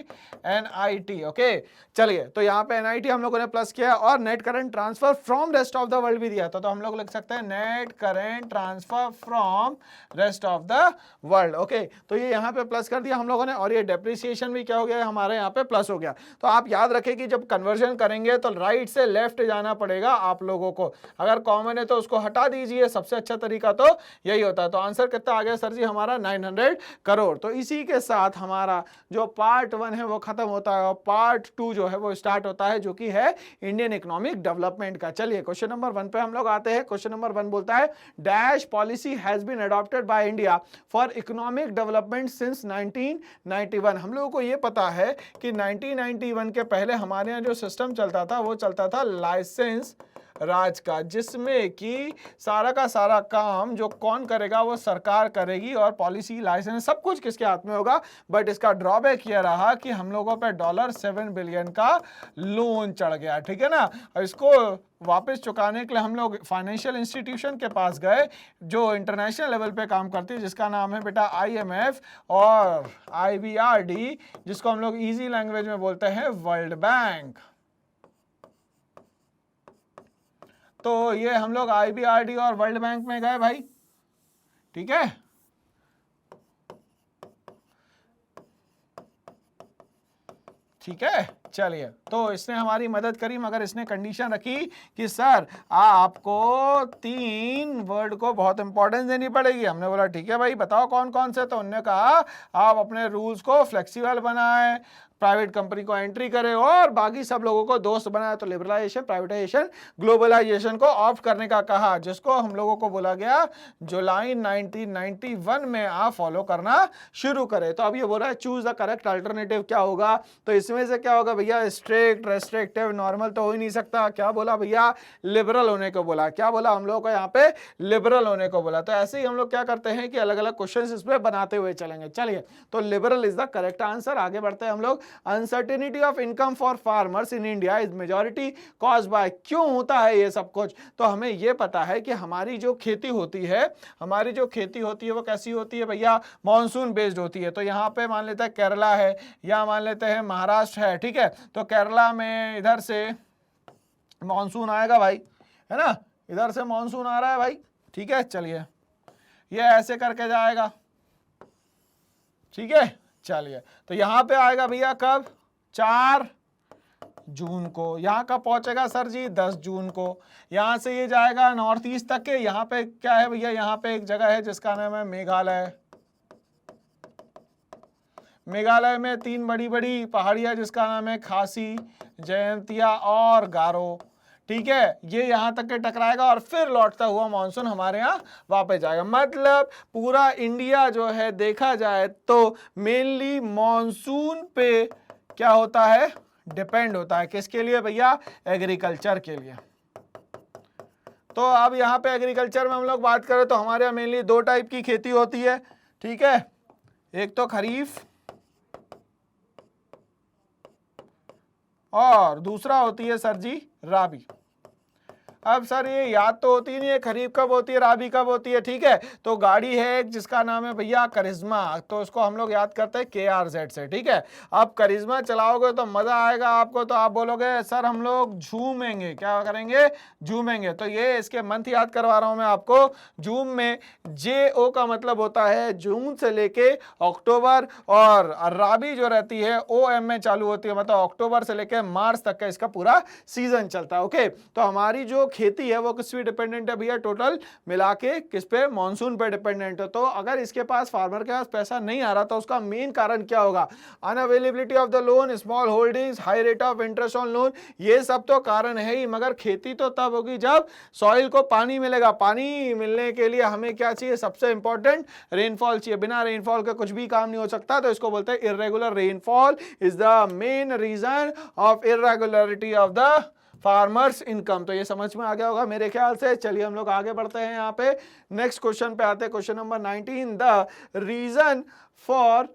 एनआईटी। ओके, चलिए तो यहाँ पे एनआईटी हम लोगों ने प्लस किया और net current transfer from rest of the world भी दिया था, तो हम लोग लिख सकते हैं net current transfer from rest of the world. Okay, तो ये यहाँ पे प्लस कर दिया हम लोगों ने, और ये डेप्रिसिएशन भी क्या हो गया हमारे यहाँ पे प्लस हो गया। तो आप याद रखें कि जब कन्वर्जन करेंगे तो राइट से लेफ्ट जाना पड़ेगा आप लोगों को। अगर कॉमन है तो उसको हटा दीजिए, सबसे अच्छा तरीका तो यही होता है। तो आंसर कितना आ गया सर जी हमारा 900 करोड़। तो इसी के साथ हमारा जो पार्ट 1 है वो खत्म होता है और पार्ट 2 जो है वो स्टार्ट होता है, जो कि है इंडियन इकोनॉमिक डेवलपमेंट का। चलिए क्वेश्चन नंबर 1 पे हम लोग आते हैं। क्वेश्चन नंबर 1 बोलता है dash policy has been adopted by India for economic development since 1991। हम लोगों को ये पता है कि 1991 के पहले हमारे यहाँ जो सिस्टम चलता था वो चलता था लाइसेंस राज का, जिसमें कि सारा का सारा काम जो कौन करेगा वो सरकार करेगी और पॉलिसी लाइसेंस सब कुछ किसके हाथ में होगा। बट इसका ड्रॉबैक ये रहा कि हम लोगों पे $7 बिलियन का लोन चढ़ गया, ठीक है ना। और इसको वापस चुकाने के लिए हम लोग फाइनेंशियल इंस्टीट्यूशन के पास गए जो इंटरनेशनल लेवल पे काम करती है, जिसका नाम है बेटा IMF और IBRD, जिसको हम लोग इजी लैंग्वेज में बोलते हैं वर्ल्ड बैंक। तो ये हम लोग IBRD और वर्ल्ड बैंक में गए भाई, ठीक है। ठीक है, चलिए तो इसने हमारी मदद करी, मगर इसने कंडीशन रखी कि सर आपको 3 वर्ड को बहुत इंपॉर्टेंस देनी पड़ेगी। हमने बोला ठीक है भाई, बताओ कौन कौन से। तो उन्होंने कहा आप अपने रूल्स को फ्लेक्सिबल बनाएं, प्राइवेट कंपनी को एंट्री करे और बाकी सब लोगों को दोस्त बनाया। तो लिबरलाइजेशन, प्राइवेटाइजेशन, ग्लोबलाइजेशन को ऑप्ट करने का कहा, जिसको हम लोगों को बोला गया जुलाई 1991 में आप फॉलो करना शुरू करें। तो अब ये बोल रहा है चूज द करेक्ट अल्टरनेटिव, क्या होगा। तो इसमें से क्या होगा भैया, स्ट्रिक्ट, रेस्ट्रिक्टिव, नॉर्मल तो हो ही नहीं सकता। क्या बोला भैया, लिबरल होने को बोला। क्या बोला हम लोगों को यहाँ पे, लिबरल होने को बोला। तो ऐसे ही हम लोग क्या करते हैं कि अलग अलग क्वेश्चन इस पे बनाते हुए चलेंगे। चलिए तो liberal is the correct answer. आगे बढ़ते हैं हम लोग। Uncertainty of income for farmers in India is majority cause by, क्यों होता है ये सब कुछ। तो हमें ये पता है कि हमारी जो खेती होती है, हमारी जो खेती होती है वो कैसी होती है भैया, मानसून बेस्ड होती है। तो यहाँ पे मान लेते हैं केरला है या मान लेते हैं महाराष्ट्र है, ठीक है। तो केरला में इधर से मानसून आएगा भाई, है ना, इधर से मानसून आ रहा है भाई, ठीक है। चलिए ये ऐसे करके जाएगा, ठीक है। चलिए तो यहां पे आएगा भैया कब, 4 जून को। यहां कब पहुंचेगा सर जी, 10 जून को। यहां से ये जाएगा नॉर्थ ईस्ट तक के। यहां पे क्या है भैया, यहां पे एक जगह है जिसका नाम है मेघालय। मेघालय में 3 बड़ी बड़ी पहाड़ियां जिसका नाम है खासी, जयंतिया और गारो, ठीक है। ये यहां तक के टकराएगा और फिर लौटता हुआ मानसून हमारे यहाँ वापस जाएगा। मतलब पूरा इंडिया जो है देखा जाए तो मेनली मानसून पे क्या होता है, डिपेंड होता है। किसके लिए भैया, एग्रीकल्चर के लिए। तो अब यहाँ पे एग्रीकल्चर में हम लोग बात करें तो हमारे यहाँ मेनली 2 टाइप की खेती होती है, ठीक है। एक तो खरीफ और दूसरा होती है सर जी राबी। अब सर ये याद तो होती नहीं है खरीफ कब होती है, राबी कब होती है, ठीक है। तो गाड़ी है एक जिसका नाम है भैया करिश्मा, तो इसको हम लोग याद करते हैं KRZ से, ठीक है। अब करिश्मा चलाओगे तो मजा आएगा आपको, तो आप बोलोगे सर हम लोग झूमेंगे। क्या करेंगे, झूमेंगे। तो ये इसके मंथ याद करवा रहा हूं मैं आपको। जून में JO का मतलब होता है जून से लेके अक्टूबर, और राबी जो रहती है OM में चालू होती है, मतलब अक्टूबर से लेके मार्च तक का इसका पूरा सीजन चलता है। ओके, तो हमारी जो खेती है वो किस पे डिपेंडेंट है भैया, टोटल मिला के किस पे, मानसून पे डिपेंडेंट है। तो अगर इसके पास, फार्मर के पास पैसा नहीं आ रहा तो उसका मेन कारण क्या होगा, unavailability of the loan, small holdings, high rate of interest on loan, ये सब तो कारण है ही। मगर खेती तो तब होगी जब सॉइल को पानी मिलेगा। पानी मिलने के लिए हमें क्या चाहिए, सबसे इंपॉर्टेंट रेनफॉल चाहिए। बिना रेनफॉल के कुछ भी काम नहीं हो सकता। तो इसको बोलते हैं irregular rainfall is the main reason of irregularity of the farmers income. तो ये समझ में आ गया होगा मेरे ख्याल से। चलिए हम लोग आगे बढ़ते हैं यहाँ पे, नेक्स्ट क्वेश्चन पे आते हैं। Question number 19, the reason for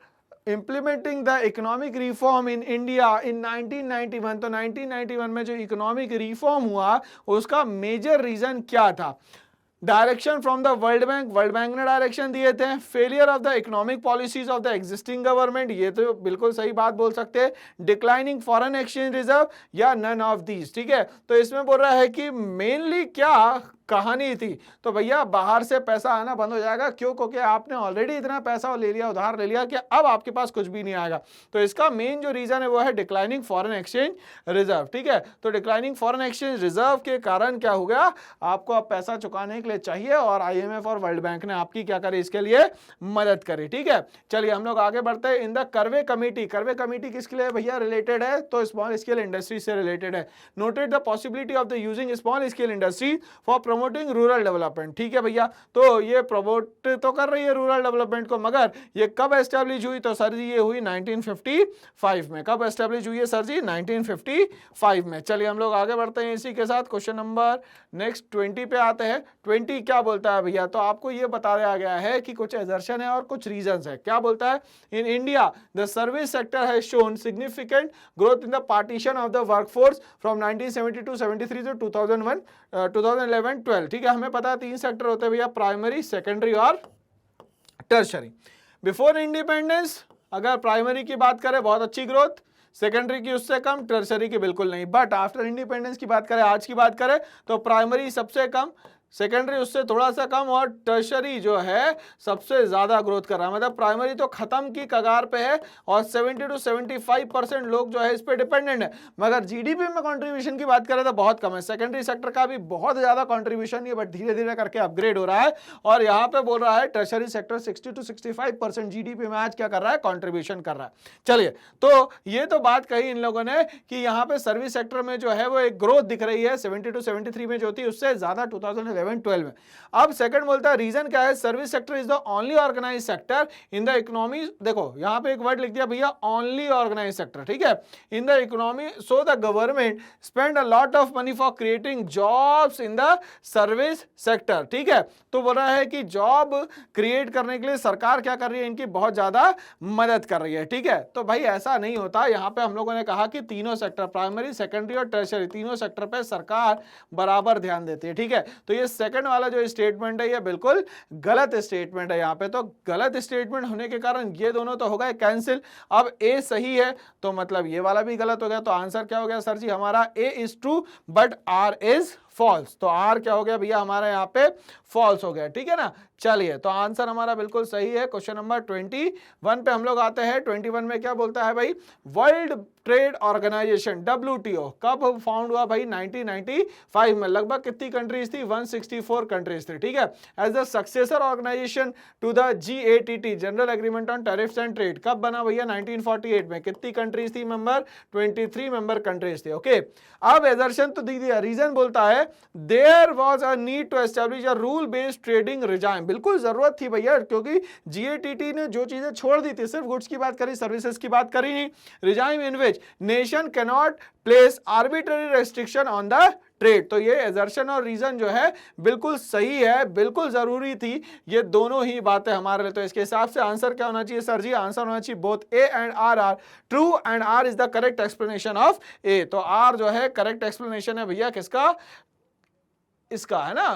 implementing the economic reform in India in 1991। तो 1991 में जो इकोनॉमिक रिफॉर्म हुआ उसका मेजर रीजन क्या था? Direction from the world bank ने डायरेक्शन दिए थे। Failure of the economic policies of the existing government, ये तो बिल्कुल सही बात बोल सकते हैं। डिक्लाइनिंग फॉरेन एक्सचेंज रिजर्व या नन ऑफ दीज। ठीक है, तो इसमें बोल रहा है कि मेनली क्या कहानी थी? तो भैया बाहर से पैसा आना बंद हो जाएगा। क्यों? क्योंकि आपने ऑलरेडी इतना पैसा ले लिया, उधार ले लिया कि अब आपके पास कुछ भी नहीं आएगा। तो इसका मेन जो रीजन है वो है डिक्लाइनिंग फॉरेन एक्सचेंज रिजर्व। ठीक है, तो डिक्लाइनिंग फॉरेन एक्सचेंज रिजर्व के कारण क्या हो गया? आपको अब पैसा चुकाने के लिए चाहिए और आईएमएफ और वर्ल्ड बैंक ने आपकी क्या करी? इसके लिए मदद करी। ठीक है, चलिए हम लोग आगे बढ़ते हैं। In the curve committee, curve committee किसके लिए भैया रिलेटेड है? तो स्मॉल स्केल इंडस्ट्री से रिलेटेड है। Noted the possibility of the using small scale industry for promoting rural development. ठीक है भैया, तो ये प्रमोट तो कर रही है रूरल डेवलपमेंट को, मगर ये कब एस्टेब्लिश हुई? तो सर जी ये हुई 1955 में। कब एस्टेब्लिश हुई है सर जी? 1955 में। चलिए हम लोग आगे बढ़ते हैं इसी के साथ। क्वेश्चन नंबर नेक्स्ट 20 पे आते हैं। 20 क्या बोलता है भैया? तो आपको ये बताया गया है कि कुछ एजर्शन है और कुछ रीजंस है। क्या बोलता है? In India the service sector has shown significant growth in the partition of the workforce from 1972-73 to 2011-12। ठीक है, हमें पता है 3 सेक्टर होते हैं भैया, प्राइमरी, सेकेंडरी और टर्शरी। बिफोर इंडिपेंडेंस अगर प्राइमरी की बात करें बहुत अच्छी ग्रोथ, सेकेंडरी की उससे कम, टर्शरी की बिल्कुल नहीं। बट आफ्टर इंडिपेंडेंस की बात करें, आज की बात करें, तो प्राइमरी सबसे कम, सेकेंडरी उससे थोड़ा सा कम और टर्शरी जो है सबसे ज्यादा ग्रोथ कर रहा है। मतलब प्राइमरी तो खत्म की कगार पे है और 70 to 75% लोग जो है इस पे डिपेंडेंट है। मगर जीडीपी में कंट्रीब्यूशन की बात करें तो बहुत कम है। सेकेंडरी सेक्टर का भी बहुत ज्यादा कंट्रीब्यूशन नहीं है, बट धीरे धीरे करके अपग्रेड हो रहा है। और यहाँ पे बोल रहा है टर्शरी सेक्टर 60 to 65% जीडीपी में आज क्या कर रहा है? कॉन्ट्रीब्यूशन कर रहा है। चलिए, तो ये तो बात कही इन लोगों ने कि यहाँ पे सर्विस सेक्टर में जो है वो एक ग्रोथ दिख रही है 70 to 73 में जो थी उससे ज्यादा 2011-12 में। अब सेकंड बोलता है रीजन क्या है? Service sector is the only organise sector in the economy. देखो यहां पे एक वर्ड लिख दिया भैया, ओनली ऑर्गेनाइज सेक्टर। ठीक है, in the economy, so the government spend a lot of money for creating jobs in the service sector. ठीक है, तो बोल रहा है कि जॉब क्रिएट करने के लिए सरकार क्या कर रही है? इनकी बहुत ज्यादा मदद कर रही है। ठीक है, तो भाई ऐसा नहीं होता। यहां पे हम लोगों ने कहा कि तीनों सेक्टर, प्राइमरी, सेकेंडरी और टर्शरी, तीनों सेक्टर पे सरकार बराबर ध्यान देती है। ठीक है, तो ये सेकंड वाला जो स्टेटमेंट है ये बिल्कुल गलत स्टेटमेंट है। यहाँ पे तो गलत स्टेटमेंट होने के कारण ये दोनों तो हो गए कैंसिल। अब ए सही है तो मतलब ये वाला भी गलत हो गया। तो आंसर क्या हो गया सर जी? हमारा A is true but R is false. तो आर क्या हो गया भैया? हमारा यहाँ पे फॉल्स हो गया। ठीक है ना, चलिए तो आंसर हमारा बिल्कुल सही है। क्वेश्चन नंबर 21 पे हम लोग आते हैं। 21 में क्या बोलता है भाई? वर्ल्ड ट्रेड ऑर्गेनाइजेशन WTO कब फाउंड हुआ भाई? 1995 में। लगभग कितनी कंट्रीज थी? 164 कंट्रीज थी। ठीक है, as the successor organisation to the GATT, general agreement on tariffs and trade, कब बना भैया? 1948 में। कितनी कंट्रीज थी मेंबर? 23 मेंबर कंट्रीज थे। ओके, अब एजर्शन तो दी दिया, रीजन बोलता है there was a need to establish a rule based trading regime. बिल्कुल जरूरत थी भैया, क्योंकि GATT ने जो चीजें छोड़ दी थी, सिर्फ गुड्स की बात करी, सर्विसेज की बात करी नहीं। Regime in which nation can not place arbitrary restriction on the trade. तो ये एजर्शन और रीजन जो है बिल्कुल सही है, बिल्कुल जरूरी थी ये दोनों ही बातें हमारे लिए। तो इसके हिसाब से आंसर क्या होना चाहिए सर जी? आंसर होना चाहिए both A and R are true and R is the correct explanation of A. तो आर जो है करेक्ट एक्सप्लेनेशन है भैया किसका? इसका है ना,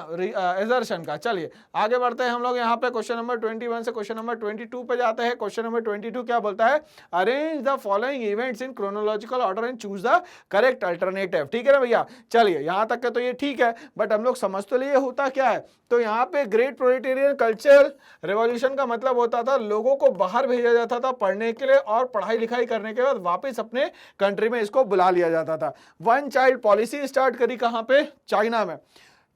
एजर्शन का। चलिए आगे बढ़ते हैं हम लोग यहाँ पे क्वेश्चन नंबर 21 से क्वेश्चन नंबर 22 पे जाते हैं। क्वेश्चन नंबर 22 क्या बोलता है? Arrange the following events in chronological order and choose the correct alternative. ठीक है ना भैया, चलिए यहाँ तक के तो ये ठीक है, बट हम लोग समझ तो लिए होता क्या है। तो यहाँ पे ग्रेट प्रोलेटेरियन कल्चर रेवोल्यूशन का मतलब होता था लोगों को बाहर भेजा जाता था पढ़ने के लिए और पढ़ाई लिखाई करने के बाद वापस अपने कंट्री में इसको बुला लिया जाता था। वन चाइल्ड पॉलिसी स्टार्ट करी कहाँ पे? चाइना में।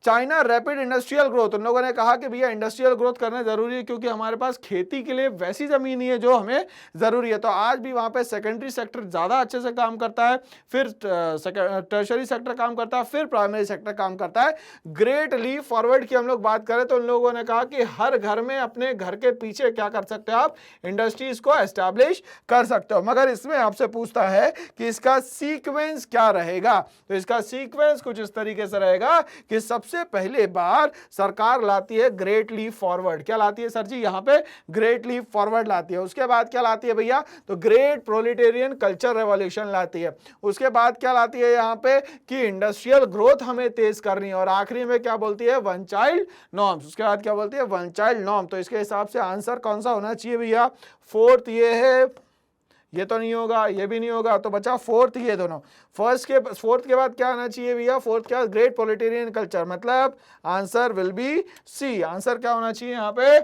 चाइना रैपिड इंडस्ट्रियल ग्रोथ, उन लोगों ने कहा कि भैया इंडस्ट्रियल ग्रोथ करना जरूरी है क्योंकि हमारे पास खेती के लिए वैसी जमीन नहीं है जो हमें जरूरी है। तो आज भी वहां पे सेकेंडरी सेक्टर ज्यादा अच्छे से काम करता है, फिर टर्शरी सेक्टर काम करता है, फिर प्राइमरी सेक्टर काम करता है। ग्रेट लीप फॉरवर्ड की हम लोग बात करें तो उन लोगों ने कहा कि हर घर में अपने घर के पीछे क्या कर सकते हो आप? इंडस्ट्रीज को एस्टैब्लिश कर सकते हो। मगर इसमें आपसे पूछता है कि इसका सीक्वेंस क्या रहेगा? तो इसका सीक्वेंस कुछ इस तरीके से रहेगा कि सबसे सबसे पहले बार सरकार लाती है ग्रेट लीप फॉरवर्ड। क्या लाती है सर जी? यहाँ पे ग्रेट लीप फॉरवर्ड लाती है। उसके बाद क्या लाती है भैया? तो ग्रेट प्रोलेटेरियन कल्चर रेवोल्यूशन लाती है। उसके बाद क्या लाती है यहाँ पे कि इंडस्ट्रियल ग्रोथ हमें तेज करनी है। और आखिरी में क्या बोलती है? One child norms. उसके बाद क्या बोलती है? One child norm. तो इसके हिसाब से आंसर कौन सा होना चाहिए भैया? फोर्थ ये है, ये तो नहीं होगा, ये भी नहीं होगा, तो बचा फोर्थ ये दोनों। फोर्थ के बाद क्या आना चाहिए भैया? फोर्थ क्या? ग्रेट प्रोलेटेरियन कल्चर, मतलब answer will be C. Answer क्या होना चाहिए यहाँ पे?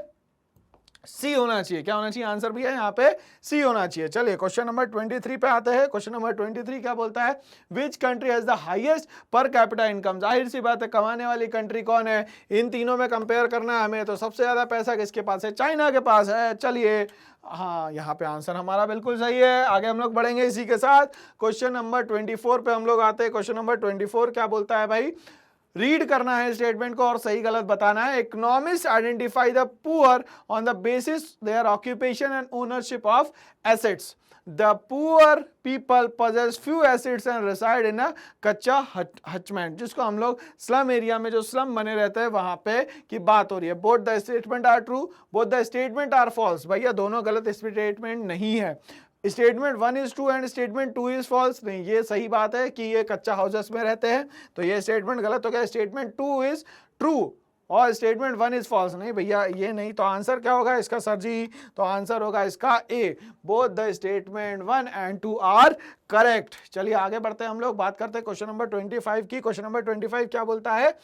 सी होना चाहिए। क्या होना चाहिए आंसर भैया? यहाँ पे सी होना चाहिए। चलिए क्वेश्चन नंबर 23 पे आते हैं। क्वेश्चन नंबर 23 क्या बोलता है? Which country has the highest per capita income? जाहिर सी बात है, कमाने वाली कंट्री कौन है? इन तीनों में कंपेयर करना है हमें, तो सबसे ज्यादा पैसा किसके पास है? चाइना के पास है। चलिए हाँ, यहाँ पे आंसर हमारा बिल्कुल सही है। आगे हम लोग बढ़ेंगे इसी के साथ। क्वेश्चन नंबर 24 पे हम लोग आते हैं। क्वेश्चन नंबर 24 क्या बोलता है भाई? रीड करना है स्टेटमेंट को और सही गलत बताना है। Economist identify the poor on the basis their occupation and ownership of assets. The poor people possess few assets and reside in a कच्चा हचमेंट, जिसको हम लोग स्लम एरिया में, जो स्लम बने रहते हैं वहां पे की बात हो रही है। Both the statement are true, both the statement are false. भैया दोनों गलत स्टेटमेंट नहीं है। Statement 1 is true and statement 2 is false नहीं, ये सही बात है कि ये कच्चा हाउसेस में रहते हैं, तो ये स्टेटमेंट गलत हो गया। स्टेटमेंट 2 इज ट्रू और स्टेटमेंट 1 इज फॉल्स नहीं भैया, ये नहीं। तो आंसर क्या होगा इसका सर जी? तो आंसर होगा इसका A, both the statement 1 and 2 are correct. चलिए आगे बढ़ते हैं, हम लोग बात करते हैं क्वेश्चन नंबर 25 की। क्वेश्चन नंबर 25 क्या बोलता है?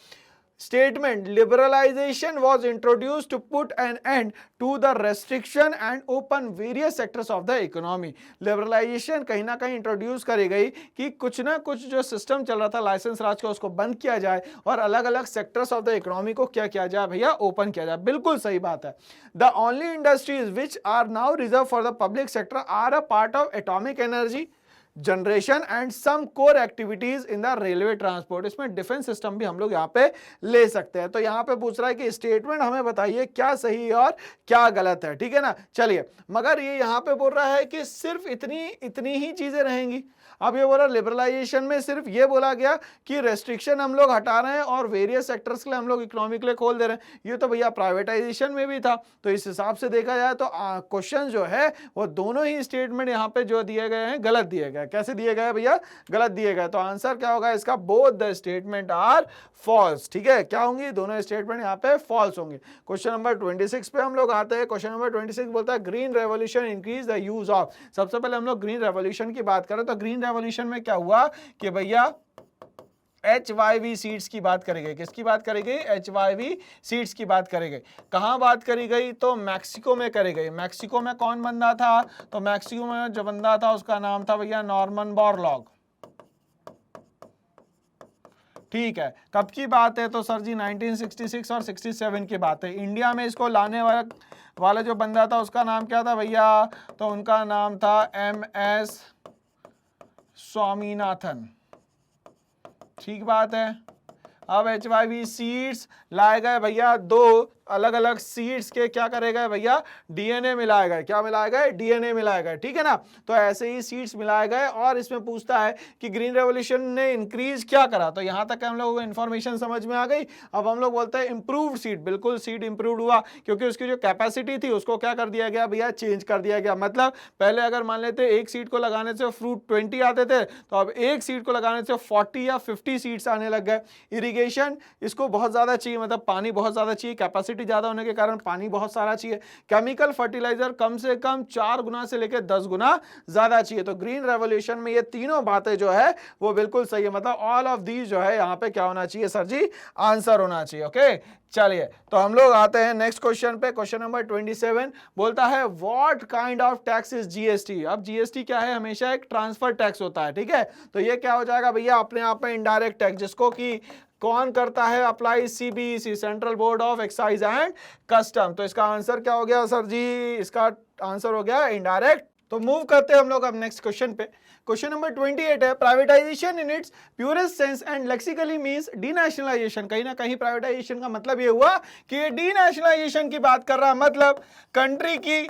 Statement: liberalization was introduced to put an end to the restriction and open various sectors of the economy. Liberalization कहीं ना कहीं इंट्रोड्यूस करी गई कि कुछ ना कुछ जो सिस्टम चल रहा था लाइसेंस राज का उसको बंद किया जाए और अलग अलग सेक्टर्स ऑफ द इकोनॉमी को क्या किया जाए भैया? ओपन किया जाए। बिल्कुल सही बात है। The only industries which are now reserve for the public sector are a part of atomic energy generation and some core activities in the railway transport. इसमें डिफेंस सिस्टम भी हम लोग यहाँ पे ले सकते हैं। तो यहाँ पे पूछ रहा है कि स्टेटमेंट हमें बताइए क्या सही और क्या गलत है, ठीक है ना। चलिए, मगर ये यहाँ पे बोल रहा है कि सिर्फ इतनी ही चीजें रहेंगी। अब ये बोल रहा लिबरलाइजेशन में सिर्फ ये बोला गया कि रेस्ट्रिक्शन हम लोग हटा रहे हैं और वेरियस सेक्टर्स के लिए हम लोग इकोनॉमी के लिए खोल दे रहे हैं। ये तो भैया प्राइवेटाइजेशन में भी था। तो इस हिसाब से देखा जाए तो क्वेश्चन जो है वो दोनों ही स्टेटमेंट यहाँ पे जो दिए गए हैं गलत दिए गए। कैसे दिए गए भैया? गलत दिए गए। तो आंसर क्या होगा इसका? Both the statement are false. ठीक है, क्या होंगी? दोनों स्टेटमेंट यहाँ पे फॉल्स होंगे। क्वेश्चन नंबर 26 पे हम लोग आते हैं। क्वेश्चन नंबर 26 बोलता है green revolution increase the use of. सबसे पहले हम लोग ग्रीन रेवोल्यूशन की बात करें तो ग्रीन रेवोल्यूशन में क्या हुआ कि भैया HYV सीड्स की बात करी गई। किसकी बात करी गई? HYV सीड्स की बात करी गई। कहां बात करी गई? तो मैक्सिको में करी गई। मैक्सिको में कौन बंदा था? तो मैक्सिको में जो बंदा था उसका नाम था भैया नॉर्मन बोरलॉग। ठीक है, कब की बात है? तो सर जी 1966 और 67 की बात है। इंडिया में इसको लाने वाला जो बंदा था उसका नाम क्या था भैया? तो उनका नाम था MS स्वामीनाथन। ठीक बात है। अब HYV सीड्स लाए गए भैया, दो अलग अलग सीड्स के क्या करे गए भैया? DNA मिलाए गए। क्या मिलाए गए? DNA मिलाए गए। ठीक है ना। तो ऐसे ही सीड्स मिलाए गए और इसमें पूछता है कि ग्रीन रेवोल्यूशन ने इंक्रीज क्या करा। तो यहां तक हम लोगों को इन्फॉर्मेशन समझ में आ गई। अब हम लोग बोलते हैं इंप्रूव्ड सीड। बिल्कुल सीड इंप्रूव्ड हुआ क्योंकि उसकी जो कैपेसिटी थी उसको क्या कर दिया गया भैया? चेंज कर दिया गया। मतलब पहले अगर मान लेते एक सीड को लगाने से फ्रूट 20 आते थे, तो अब एक सीड को लगाने से 40 या 50 सीड्स आने लग गए। इरिगेशन इसको बहुत ज्यादा चाहिए, मतलब पानी बहुत ज्यादा चाहिए, कैपेसिटी ज्यादा होने के कारण पानी बहुत सारा चाहिए। केमिकल फर्टिलाइजर कम से कम 4 गुना से लेकर 10 गुना ज्यादा चाहिए। तो ग्रीन रेवोल्यूशन में ये तीनों बातें जो है वो बिल्कुल सही है। मतलब ऑल ऑफ दीज जो है यहाँ पे क्या होना चाहिए सर जी? आंसर होना चाहिए। ओके, चलिए तो हम लोग आते हैं नेक्स्ट क्वेश्चन पे। क्वेश्चन नंबर 27 बोलता है what kind of tax is GST। अब GST क्या है? हमेशा एक ट्रांसफर टैक्स होता है। ठीक है, तो ये क्या हो जाएगा भैया? अपने आप में इनडायरेक्ट टैक्स, जिसको कि कौन करता है? Apply? CBEC, central board of excise and custom. तो इसका आंसर क्या हो गया सर जी? इसका आंसर हो गया इनडायरेक्ट। तो मूव करते हैं हम लोग अब नेक्स्ट क्वेश्चन पे। क्वेश्चन नंबर 28 है privatisation in its purest sense and lexically means denationalisation. कहीं ना कहीं प्राइवेटाइजेशन का मतलब ये हुआ कि ये डीनेशनलाइजेशन की बात कर रहा है, मतलब कंट्री की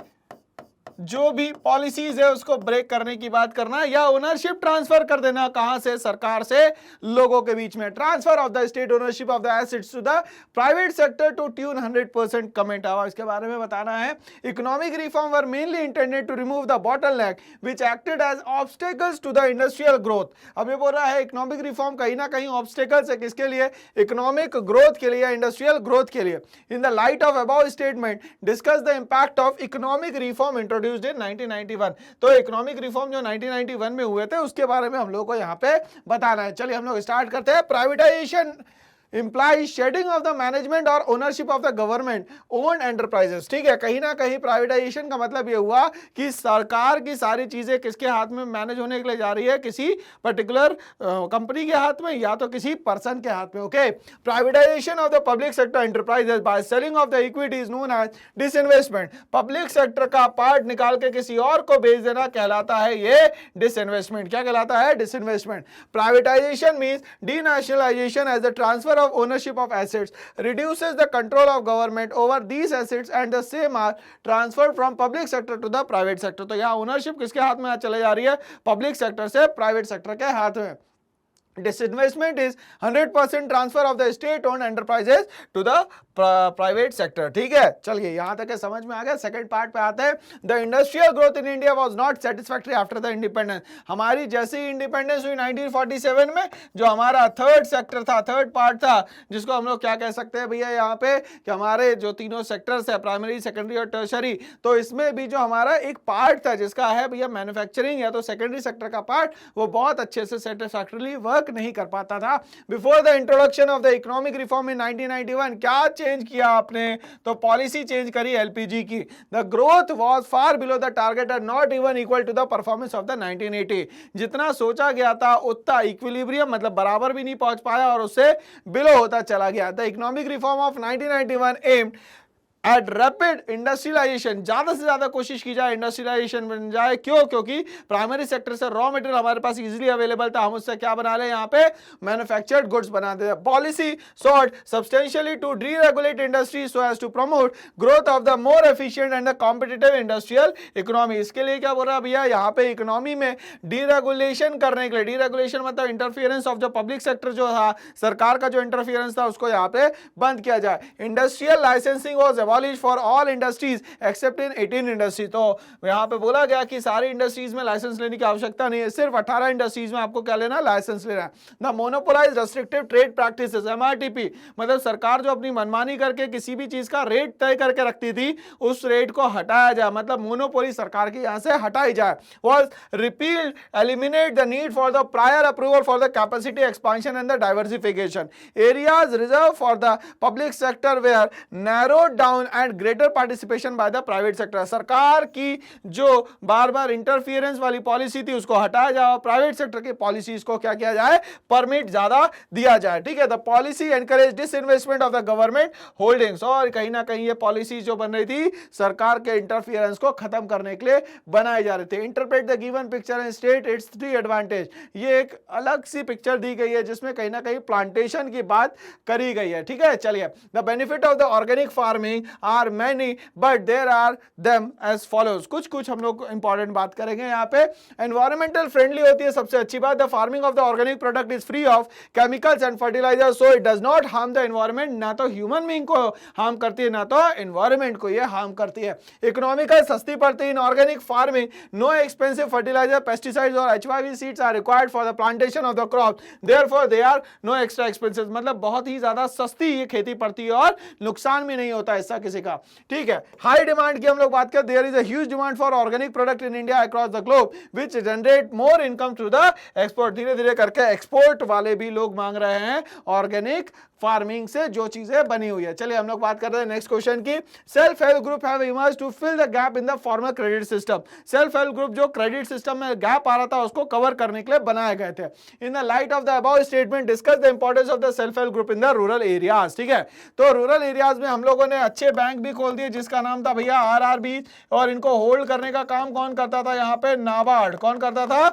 जो भी पॉलिसीज है उसको ब्रेक करने की बात करना, या ओनरशिप ट्रांसफर कर देना, कहां से, सरकार से लोगों के बीच में। Transfer of the state ownership of the assets to the private sector to tune 100% comment. अब इसके बारे में बताना है। Economic reform were mainly intended to remove the bottleneck which acted as obstacles to the industrial growth. अब ये बोल रहा है इकोनॉमिक रिफॉर्म कहीं ना कहीं ऑब्स्टेकल्स है, किसके लिए, इकोनॉमिक ग्रोथ के लिए, इंडस्ट्रियल ग्रोथ के लिए। In the light of above statement discuss the impact of economic reform introduced in 1991। तो इकोनॉमिक रिफॉर्म जो 1991 में हुए थे उसके बारे में हम लोग को यहाँ पे बताना है। चलिए हम लोग स्टार्ट करते हैं। Privatisation implies shedding of the management or ownership of the government owned enterprises। ठीक है, कहीं ना कहीं प्राइवेटाइजेशन का मतलब ये हुआ कि सरकार की सारी चीजें किसके हाथ में मैनेज होने के लिए जा रही है, किसी पर्टिकुलर कंपनी के हाथ में या तो किसी पर्सन के हाथ में। Okay, privatisation of the public sector enterprises by selling of the equity is known as disinvestment. Public sector का पार्ट निकाल के किसी और को बेच देना कहलाता है ये डिसइन्वेस्टमेंट। क्या कहलाता है, disinvestment. Privatisation means denationalisation as the transfer of ownership of assets, reduces the control of government over these assets and the same are transferred from public sector to the private sector। तो यहाँ ownership किसके हाथ में चले जा रही है, public sector से प्राइवेट सेक्टर के हाथ में। Disinvestment is 100% transfer of the state-owned enterprises to the private sector. ठीक है, चलिए यहां तक समझ में आ गया। सेकंड पार्ट पे आते हैं। The industrial growth in India was not satisfactory after the independence. हमारी जैसे ही इंडिपेंडेंस हुई 1947 में, जो हमारा थर्ड सेक्टर था, थर्ड पार्ट था, जिसको हम लोग क्या कह सकते हैं भैया यहाँ पे, कि हमारे जो तीनों सेक्टर्स है, प्राइमरी, सेकेंडरी और टर्शरी, तो इसमें भी जो हमारा एक पार्ट था जिसका है भैया मैन्युफैक्चरिंग या तो सेकेंडरी सेक्टर का पार्ट, वो बहुत अच्छे से सेटिस्फैक्टरली वर्क नहीं कर पाता था। Before the introduction of the economic reform in 1991 क्या चेंज किया आपने, तो पॉलिसी चेंज करी एलपीजी की। The growth was far below the target and not even equal to the performance of the 1980। जितना सोचा गया था उतना इक्विलिब्रियम मतलब बराबर भी नहीं पहुंच पाया और उससे बिलो होता चला गया। The economic reform of 1991 aimed at rapid industrialisation, ज्यादा से ज्यादा कोशिश की जाए इंडस्ट्रियलाइजेशन बन जाए। क्यों, क्योंकि प्राइमरी सेक्टर से रॉ मटेरियल हमारे पास इजीली अवेलेबल था, हम उससे क्या बना ले, यहाँ पे मैन्युफैक्चर्ड गुड्स बना दे। Policy sought substantially to deregulate industry so as to promote growth of the more efficient and the competitive industrial economy. इसके लिए क्या बोल रहा है भैया, यहाँ पे इकोनॉमी में डीरेगुलेशन करने के लिए, डीरेगुलेशन मतलब interference of the public sector, जो था सरकार का जो इंटरफियरेंस था उसको यहाँ पे बंद किया जाए। Industrial licensing was for all industries accept in 18 industry. तो यहां पे बोला गया कि सारी इंडस्ट्रीज में लाइसेंस लेने की आवश्यकता नहीं है, सिर्फ 18 इंडस्ट्रीज में आपको क्या लेना है, लाइसेंस लेना है। The monopolised restrictive trade practices MRTP, मतलब सरकार जो अपनी मनमानी करके किसी भी चीज का रेट तय करके रखती थी उस रेट को हटाया जाए, मतलब मोनोपोली सरकार की यहां से हटाई जाए। Was repealed, eliminate the need for the prior approval for the capacity expansion and the diversification. Areas reserve for the public sector were narrowed down and greater participation by the private sector. सरकार की जो बार बार interference वाली policy थी उसको हटाया जाए और private sector की पॉलिसीज को क्या किया जाए, परमिट ज्यादा दिया जाए। ठीक है, the policy encourage disinvestment of the government holdings, और कहीं ना कहीं ये पॉलिसी जो बन रही थी सरकार के इंटरफियरेंस को खत्म करने के लिए बनाए जा रहे थे। Interpret the given picture and state it's three advantage, ये एक अलग सी पिक्चर दी गई है जिसमें कहीं ना कहीं प्लांटेशन की बात करी गई है। ठीक है, चलिए the benefit of the organic farming are many but there are them as follows. कुछ हम लोग इंपॉर्टेंट बात करेंगे यहाँ पे। एनवायरमेंटल फ्रेंडली होती है सबसे अच्छी बात। The farming of the organic product is free of chemicals and fertiliser so it does not harm the environment, ना तो ह्यूमन बीइंग को हार्म करती है ना तो एनवायरमेंट को ये हार्म करती है। इकोनॉमिकल सस्ती पड़ती है in organic farming, no expensive fertiliser pesticides और HYV seeds are required for the plantation of the crop, therefore they are no extra expenses, मतलब बहुत ही ज्यादा सस्ती ये खेती पड़ती है और नुकसान भी नहीं होता ऐसा किसी का। ठीक है, हाई डिमांड की हम लोग बात करें, there is a huge demand for organic product in India across the globe which generate more income through the export. धीरे धीरे करके एक्सपोर्ट वाले भी लोग मांग रहे हैं ऑर्गेनिक फार्मिंग से जो चीजें बनी हुई है। चलिए हम लोग बात कर रहे हैं नेक्स्ट क्वेश्चन की। Self help group have emerged to fill the gap in the formal credit system. Self help group जो क्रेडिट सिस्टम में गैप आ रहा था उसको कवर करने के लिए बनाए गए थे। In the light of the above statement discuss the importance of the self help group in the rural areas. ठीक है, तो रूरल एरियाज में हम लोगों ने अच्छे बैंक भी खोल दिए जिसका नाम था भैया आरआरबी, और इनको होल्ड करने का काम कौन करता था, यहाँ पे नाबार्ड। कौन करता था,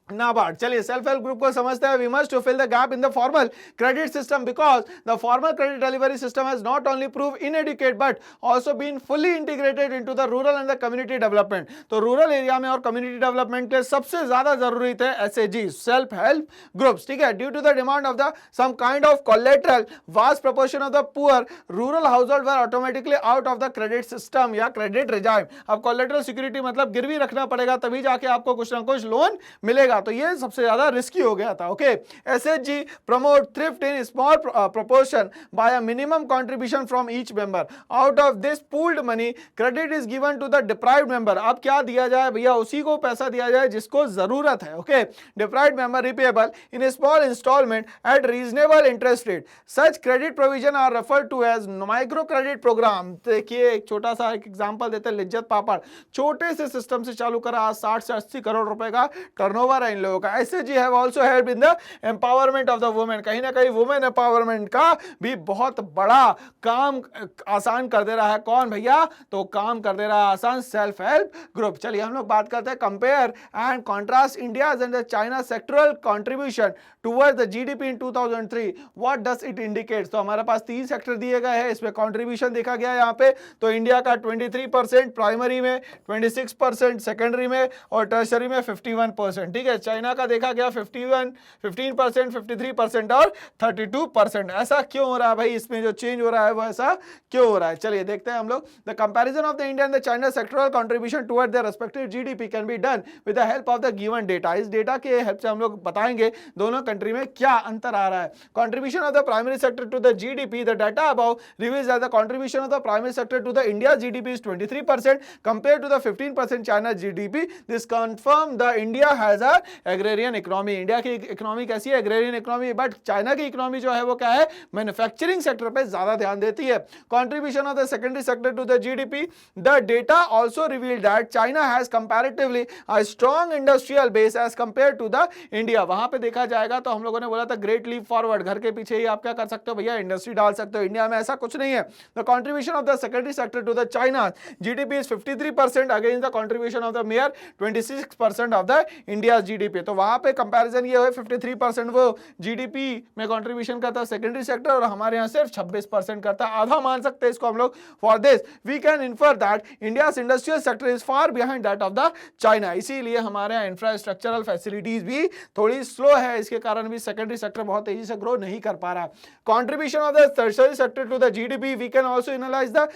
नाबार्ड। चलिए सेल्फ हेल्प ग्रुप को समझते हैं। We must to fill the gap in the formal credit system because the formal credit delivery system has not only prove inadequate but also been fully integrated into the rural and the community development. तो rural area में और community development के सबसे ज्यादा जरूरी थे SAG, self help groups, ठीक है। Due to the demand of the some kind of collateral, vast proportion of the poor rural household were automatically out of the credit system या क्रेडिट रिजाइम। अब collateral security मतलब गिरवी रखना पड़ेगा तभी जाके आपको कुछ ना कुछ लोन मिलेगा, तो ये सबसे ज्यादा रिस्की हो गया था। Okay, SHG promote thrift in small proportion by a minimum contribution from each member. Out of this pooled money, credit is given to the deprived member. अब क्या दिया जाए भैया, उसी को पैसा दिया जाए जिसको जरूरत है। Okay, deprived member repayable in a small installment at reasonable interest rate. Such credit provision are referred to as micro credit program. देखिए एक छोटा सा एक एग्जांपल देते हैं, लिज्जत पापड़ छोटे से सिस्टम से चालू करा, आज 60 से 80 करोड़ रुपए का टर्नओवर है इन लोगों का। SHG have also help in the empowerment of the women. कहीं ना कहीं वुमेन एम्पावरमेंट का भी बहुत बड़ा काम आसान कर दे रहा है। कौन भैया, तो काम कर दे रहा है आसान सेल्फ हेल्प ग्रुप। चलिए हम लोग बात करते हैं compare and contrast India and China sectoral contribution towards the GDP in 2003। What does it indicates. तो हमारे पास 3 सेक्टर दिए गए हैं, इसमें कंट्रीब्यूशन देखा गया है यहाँ पे। तो इंडिया का 23% प्राइमरी में, 26% सेकेंडरी में और टर्शरी में 51%, ठीक है। चाइना का देखा गया 15%, 53% और 32%। ऐसा क्यों हो रहा है भाई, इसमें जो चेंज हो रहा है वो ऐसा क्यों हो रहा है, चलिए देखते हैं हम लोग। The comparison of the India and the China sectoral contribution toward their respective GDP can be done with the help of the given data. इस डेटा के हेल्प से हम लोग बताएंगे दोनों कंट्री में क्या अंतर आ रहा है। Contribution of the primary sector to the GDP, the data above reveals that the contribution of the primary sector to the India GDP is 23% compared to the 15% China GDP. This confirm the India has a agrarian economy. India की economy कैसी है, agrarian economy, but China की economy जो है वो क्या है, manufacturing sector पे ज्यादा ध्यान देती है। Contribution of the secondary sector to the GDP, the data also revealed that China has comparatively a strong industrial base as compare to the India. वहां पे देखा जाएगा तो हम लोगों ने बोला था ग्रेट लीप फॉरवर्ड, घर के पीछे ही आप क्या कर सकते हो भैया, इंडस्ट्री डाल सकते हो। इंडिया में ऐसा कुछ नहीं है। The contribution of the secondary sector to the China GDP is 53% against the contribution of the mere 26% of the India GDP. तो वहां पे कंपैरिजन ये है 53% वो जीडीपी में कंट्रीब्यूशन करता है सेकेंडरी सेक्टर, और हमारे यहाँ सिर्फ 26% करता है, आधा मान सकते हैं इसको हम लोग। For this we can infer that India industrial sector is far behind that of the China. इसीलिए हमारे यहाँ इंफ्रास्ट्रक्चरल फैसिलिटीज भी थोड़ी स्लो है, इसके कारण भी सेकेंडरी सेक्टर बहुत तेजी से ग्रो नहीं कर पा रहा। Contribution of the tertiary sector to the GDP, we can also analyse the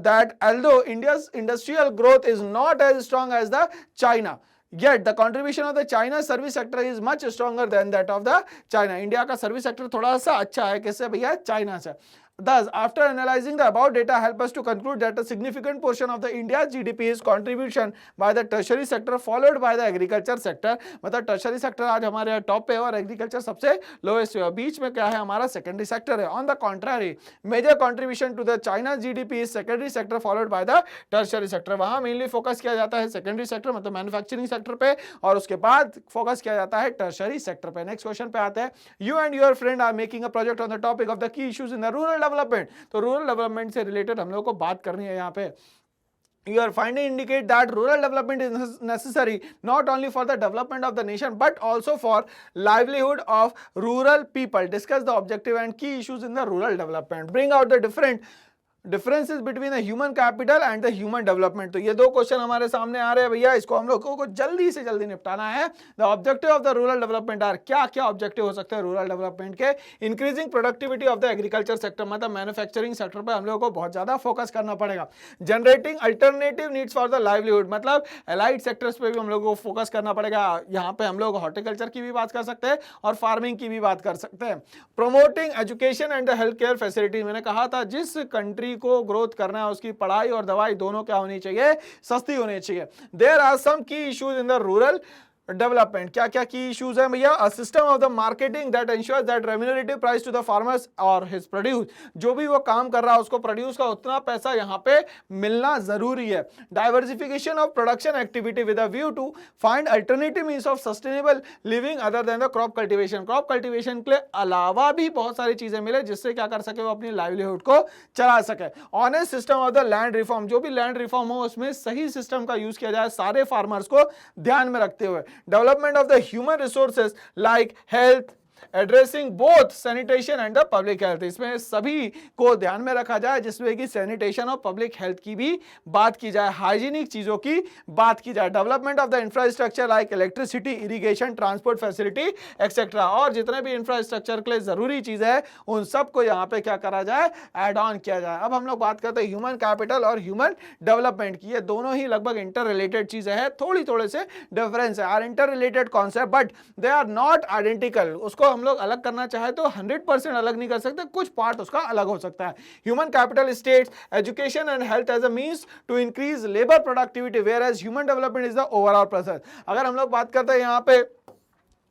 that although India's industrial growth is not as strong as the China, yet the contribution of the China service sector is much stronger than that of the China. India का service sector थोड़ा सा अच्छा है, किससे भैया, China से। Thus, after analyzing the above data, help us to conclude that a significant portion of the India's GDP is contribution by the tertiary sector, followed by the agriculture sector. मतलब tertiary sector आज हमारे top पे है और agriculture सबसे lowest है, बीच में क्या है हमारा secondary sector है। On the contrary, major contribution to the China GDP is secondary sector followed by the tertiary sector. वहाँ mainly focus किया जाता है secondary sector मतलब manufacturing sector पे, और उसके बाद focus किया जाता है tertiary sector पे। Next question पे आते हैं। You and your friend are making a project on the topic of the key issues in the rural development. तो रूरल डेवलपमेंट से रिलेटेड हम लोग को बात करनी है यहाँ पे। Your findings indicate that rural development is necessary not only for the development of the nation but also for livelihood of rural people. Discuss the objective and key issues in the rural development. Bring out the differences between the human capital and the human development। तो ये दो question हमारे सामने आ रहे हैं भैया, इसको हम लोगों को जल्दी से जल्दी निपटाना है। The objective of the rural development are, क्या क्या ऑब्जेक्टिव हो सकते हैं रूरल डेवलपमेंट के। Increasing productivity of the agriculture sector, मतलब मैन्युफैक्चरिंग सेक्टर पर हम लोगों को बहुत ज्यादा फोकस करना पड़ेगा। Generating alternative needs for the livelihood, मतलब एलाइड सेक्टर्स पे भी हम लोगों को फोकस करना पड़ेगा। यहाँ पे हम लोग हॉर्टिकल्चर की भी बात कर सकते हैं और फार्मिंग की भी बात कर सकते हैं। Promoting education and the health care facilities, मैंने कहा था जिस कंट्री को ग्रोथ करना है उसकी पढ़ाई और दवाई दोनों क्या होनी चाहिए, सस्ती होनी चाहिए। There are some key issues in the rural development, क्या क्या की इश्यूज है भैया। A system of the marketing that ensures that remunerative price to the farmers और हिज प्रोड्यूस, जो भी वो काम कर रहा है उसको प्रोड्यूस का उतना पैसा यहाँ पे मिलना जरूरी है। Diversification of production activity with a view to find alternative means of sustainable living other than the crop cultivation. Crop cultivation के लिए अलावा भी बहुत सारी चीजें मिले जिससे क्या कर सके, वो अपनी लाइवलीहुड को चला सके। Honest system of the land reform, जो भी लैंड रिफॉर्म हो उसमें सही सिस्टम का यूज किया जाए सारे फार्मर्स को ध्यान में रखते हुए। Development of the human resources like health, addressing both sanitation and the public health. इसमें सभी को ध्यान में रखा जाए, जिसमें कि सैनिटेशन और पब्लिक हेल्थ की भी बात की जाए, हाइजीनिक चीजों की बात की जाए। Development of the infrastructure like electricity, irrigation, transport facility etcetera, और जितने भी इंफ्रास्ट्रक्चर के लिए जरूरी चीज है उन सबको यहाँ पे क्या करा जाए, एड ऑन किया जाए। अब हम लोग बात करते हैं ह्यूमन कैपिटल और ह्यूमन डेवलपमेंट की। ये दोनों ही लगभग इंटर रिलेटेड चीजें हैं, थोड़े से डिफरेंस है, are inter related concept but they are not identical. उसको हम लोग अलग करना चाहे तो 100% अलग नहीं कर सकते, कुछ पार्ट उसका अलग हो सकता है। Human capital states education and health as a means to increase labour productivity, whereas human development is the overall process. अगर हम लोग बात करते हैं यहाँ पे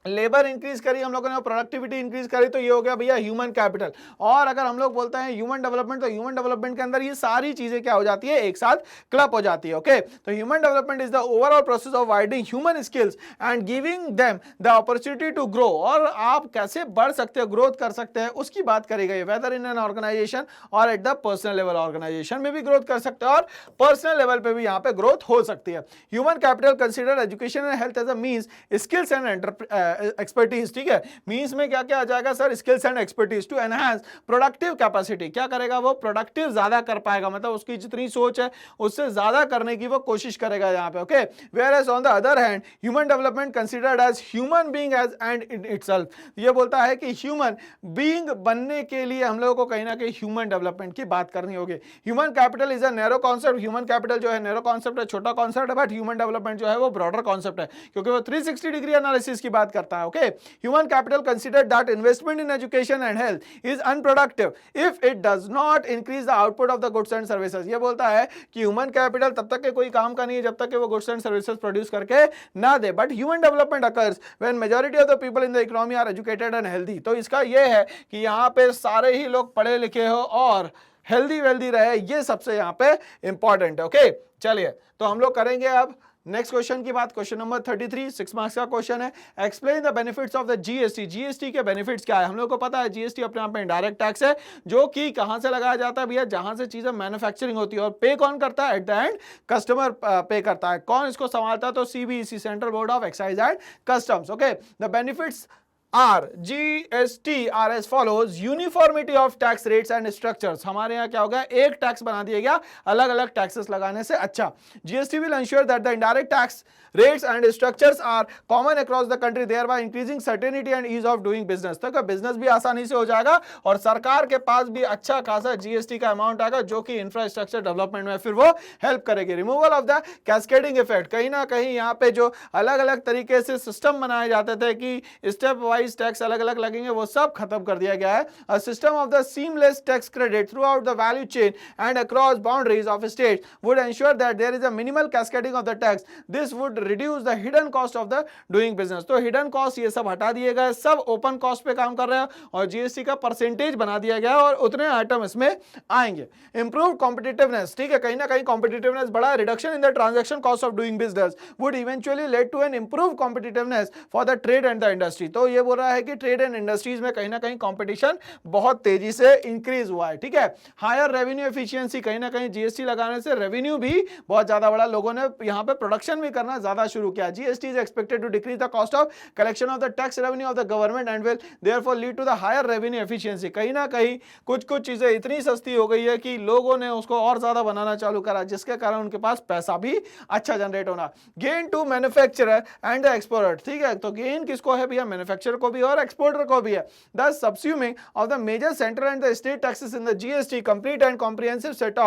लेबर इंक्रीज करी हम लोगों ने, प्रोडक्टिविटी इंक्रीज करी, तो ये हो गया भैया ह्यूमन कैपिटल। और अगर हम लोग बोलते हैं ह्यूमन डेवलपमेंट, तो ह्यूमन डेवलपमेंट के अंदर ये सारी चीजें क्या हो जाती है, एक साथ क्लब हो जाती है। ओके, तो human development is the overall process of widening human skills and giving them the opportunity to grow. और आप कैसे बढ़ सकते हो, ग्रोथ कर सकते हैं, उसकी बात करी गई, whether in an organisation or at the personal level. Organisation में भी ग्रोथ कर सकते हैं और पर्सनल लेवल पे भी यहाँ पे ग्रोथ हो सकती है। Human capital consider education and health as a means, skills and expertise. ठीक है, मींस में क्या क्या आ जाएगा sir, skills and expertise to enhance productive capacity. क्या करेगा वो, प्रोडक्टिव ज्यादा कर पाएगा, मतलब उसकी जितनी सोच है उससे ज्यादा करने की वो कोशिश करेगा यहाँ पे। Okay, whereas on the other hand human development considered as human being as and in itself. ये बोलता है कि ह्यूमन बीइंग बनने के लिए हम लोगों को कहीं ना कहीं ह्यूमन डेवलपमेंट की बात करनी होगी। Human capital is a narrow concept. Human capital जो है नैरो कॉन्सेप्ट है, छोटा कॉन्सेप्ट है, बट ह्यूमन डेवलपमेंट जो है वो ब्रॉडर कॉन्सेप्ट है, क्योंकि वो 360 डिग्री एनालिसिस की बात करता है। Okay, human capital considered that investment in education and health is unproductive if it does not increase the output of the goods and services। ये बोलता है कि ह्यूमन कैपिटल तब तक के कोई काम का नहीं है जब तक कि वो गुड्स एंड सर्विसेज प्रोड्यूस करके ना दे, but human development occurs when majority of the people in the economy are educated and healthy. तो इसका ये है कि यहाँ पे सारे ही लोग पढ़े लिखे हो और हेल्दी वेल्दी रहे, ये सबसे यहाँ पे इंपॉर्टेंट है। ओके, चलिए तो हम लोग करेंगे अब नेक्स्ट क्वेश्चन की बात। क्वेश्चन नंबर 33 6 मार्क्स का क्वेश्चन है। Explain the benefits of the GST. GST के बेनिफिट्स क्या है, हम लोग को पता है जीएसटी अपने आप में इनडायरेक्ट टैक्स है, जो कि कहां से लगाया जाता है भैया, जहां से चीजें मैन्युफैक्चरिंग होती है। और पे कौन करता है, एट द एंड कस्टमर पे करता है। कौन इसको संभालता है, तो CBEC, central board of excise and customs. Okay, the benefits are GST are as follows, uniformity of tax rates and structures. हमारे यहाँ क्या हो गया, एक टैक्स बना दिया गया, अलग अलग टैक्सेस लगाने से अच्छा। GST will ensure that the indirect tax rates and structures are common across the country, thereby increasing certainty and ease of doing business। तो बिजनेस भी आसानी से हो जाएगा और सरकार के पास भी अच्छा खासा जीएसटी का अमाउंट आएगा, जो कि इंफ्रास्ट्रक्चर डेवलपमेंट में फिर वो हेल्प करेगी। Removal of the cascading effect, कहीं ना कहीं यहाँ पे जो अलग अलग तरीके से सिस्टम बनाए जाते थे कि स्टेप वाइज टैक्स अलग अलग लगेंगे, वो सब खत्म कर दिया गया है। A system of the seamless tax credit throughout the value chain and across boundaries of state would ensure that there is a minimal cascading of the tax. This would reduce the hidden cost of the doing business. तो hidden cost ये सब हटा दिए गए, सब open cost पे काम कर रहे हैं और जीएसटी का परसेंटेज बना दिया गया और उतने आइटम इसमें आएंगे। इंप्रूव कॉम्पिटिटिवनेस, ठीक है, कहीं ना कहीं कॉम्पिटिटिवनेस बढ़ा। Reduction in the transaction cost of doing business would eventually lead to an improve competitiveness for the trade and the industry. तो ये बोल रहा है कि ट्रेड एंड इंडस्ट्रीज में कहीं ना कहीं कॉम्पिटिशन बहुत तेजी से इंक्रीज हुआ है। ठीक है, हायर रेवेन्यू एफिशिएंसी, कहीं ना कहीं जीएसटी लगाने से रेवेन्यू भी बहुत ज्यादा बढ़ा, लोगों ने यहाँ पे प्रोडक्शन भी करना ज्यादा शुरू किया। GST is expected to decrease the cost of collection of the tax revenue of the government and will therefore lead to the higher revenue efficiency। कहीं ना कहीं कुछ चीजें इतनी सस्ती हो गई है कि लोगों ने उसको और ज्यादा बनाना चालू करा, जिसके कारण उनके पास पैसा भी अच्छा जनरेट होना। Gain to manufacturer and the exporter, ठीक है, तो गेन किसको है भैया, मैन्युफैक्चरर को भी और एक्सपोर्टर को भी है। The subsuming of the major central and the state taxes in the GST complete and comprehensive set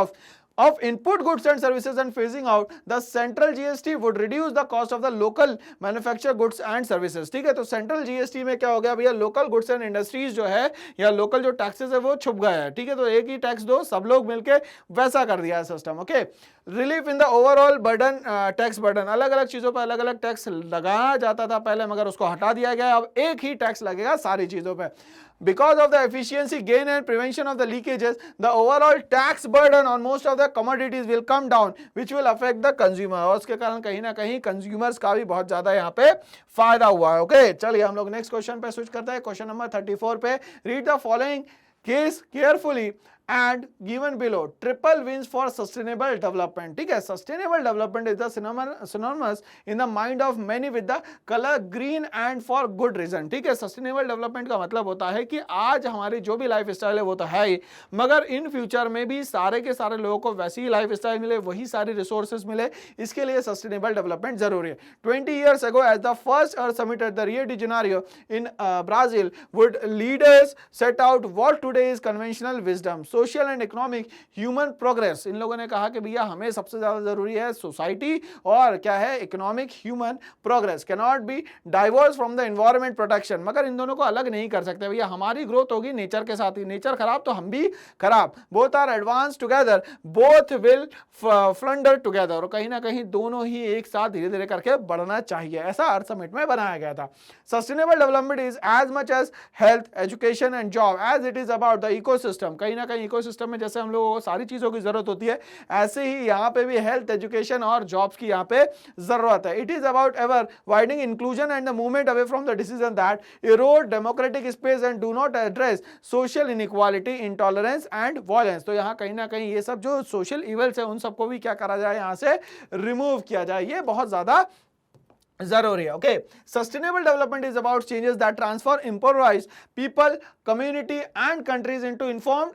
of input goods and services and phasing out the central GST would reduce the cost of the local manufactured goods and services। ठीक है, तो central GST में क्या हो गया भैया, local goods and industries जो है या लोकल जो टैक्सेस है वो छुप गया है। ठीक है, तो एक ही टैक्स दो, सब लोग मिलके वैसा कर दिया है system. Okay, relief in the overall burden, tax burden, अलग अलग चीजों पर अलग अलग टैक्स लगाया जाता था पहले, मगर उसको हटा दिया गया, अब एक ही टैक्स लगेगा सारी चीजों पे। Because of the efficiency gain and prevention of the leakages, the overall tax burden on most of the commodities will come down, which will affect the consumer। और उसके कारण कहीं ना कहीं consumers का भी बहुत ज्यादा यहाँ पे फायदा हुआ है। ओके, चलिए हम लोग नेक्स्ट क्वेश्चन पे स्विच करते हैं। क्वेश्चन नंबर 34 पे, read the following case carefully and given below triple wins for sustainable development. ठीक है, sustainable development is the synonymous in the mind of many with the color green and for good reason. ठीक है, sustainable development का मतलब होता है कि आज हमारी जो भी लाइफ स्टाइल है वो तो है ही, मगर इन फ्यूचर में भी सारे के सारे लोगों को वैसी ही लाइफ स्टाइल मिले, वही सारी रिसोर्सेज मिले, इसके लिए सस्टेनेबल डेवलपमेंट जरूरी है. 20 years ago as the first Earth Summit at the Rio de Janeiro in Brazil, would leaders set out what today is conventional wisdom, social and economic human progress. इन लोगों ने कहा कि भैया हमें सबसे ज्यादा जरूरी है सोसाइटी और क्या है economic human progress, cannot be diverse from the environment protection. मगर इन दोनों को अलग नहीं कर सकते भैया, हमारी ग्रोथ होगी नेचर के साथ ही, नेचर खराब तो हम भी खराब. Both are advance together, both will flounder together. और कहीं ना कहीं दोनों ही एक साथ धीरे धीरे करके बढ़ना चाहिए, ऐसा अर्थ समिट में बनाया गया था. Sustainable development is as much as health, education and job as it is about the ecosystem. कहीं ना कहीं इकोसिस्टम में जैसे हम लोगों को सारी चीजों की जरूरत होती है, ऐसे ही यहाँ पे भी हेल्थ, एजुकेशन और जॉब्स की यहाँ पे जरूरत है. It is about ever widening inclusion and the movement away from the decision that Erode democratic space and do not address social inequality, intolerance and violence. तो यहाँ कहीं ना कहीं ये सब जो सोशल इवल्स है उन सबको भी क्या करा जाए, यहाँ से रिमूव किया जाए, ये बहुत ज्यादा जरूरी है. Okay, sustainable development is about changes that transform improvise people, community and countries into informed,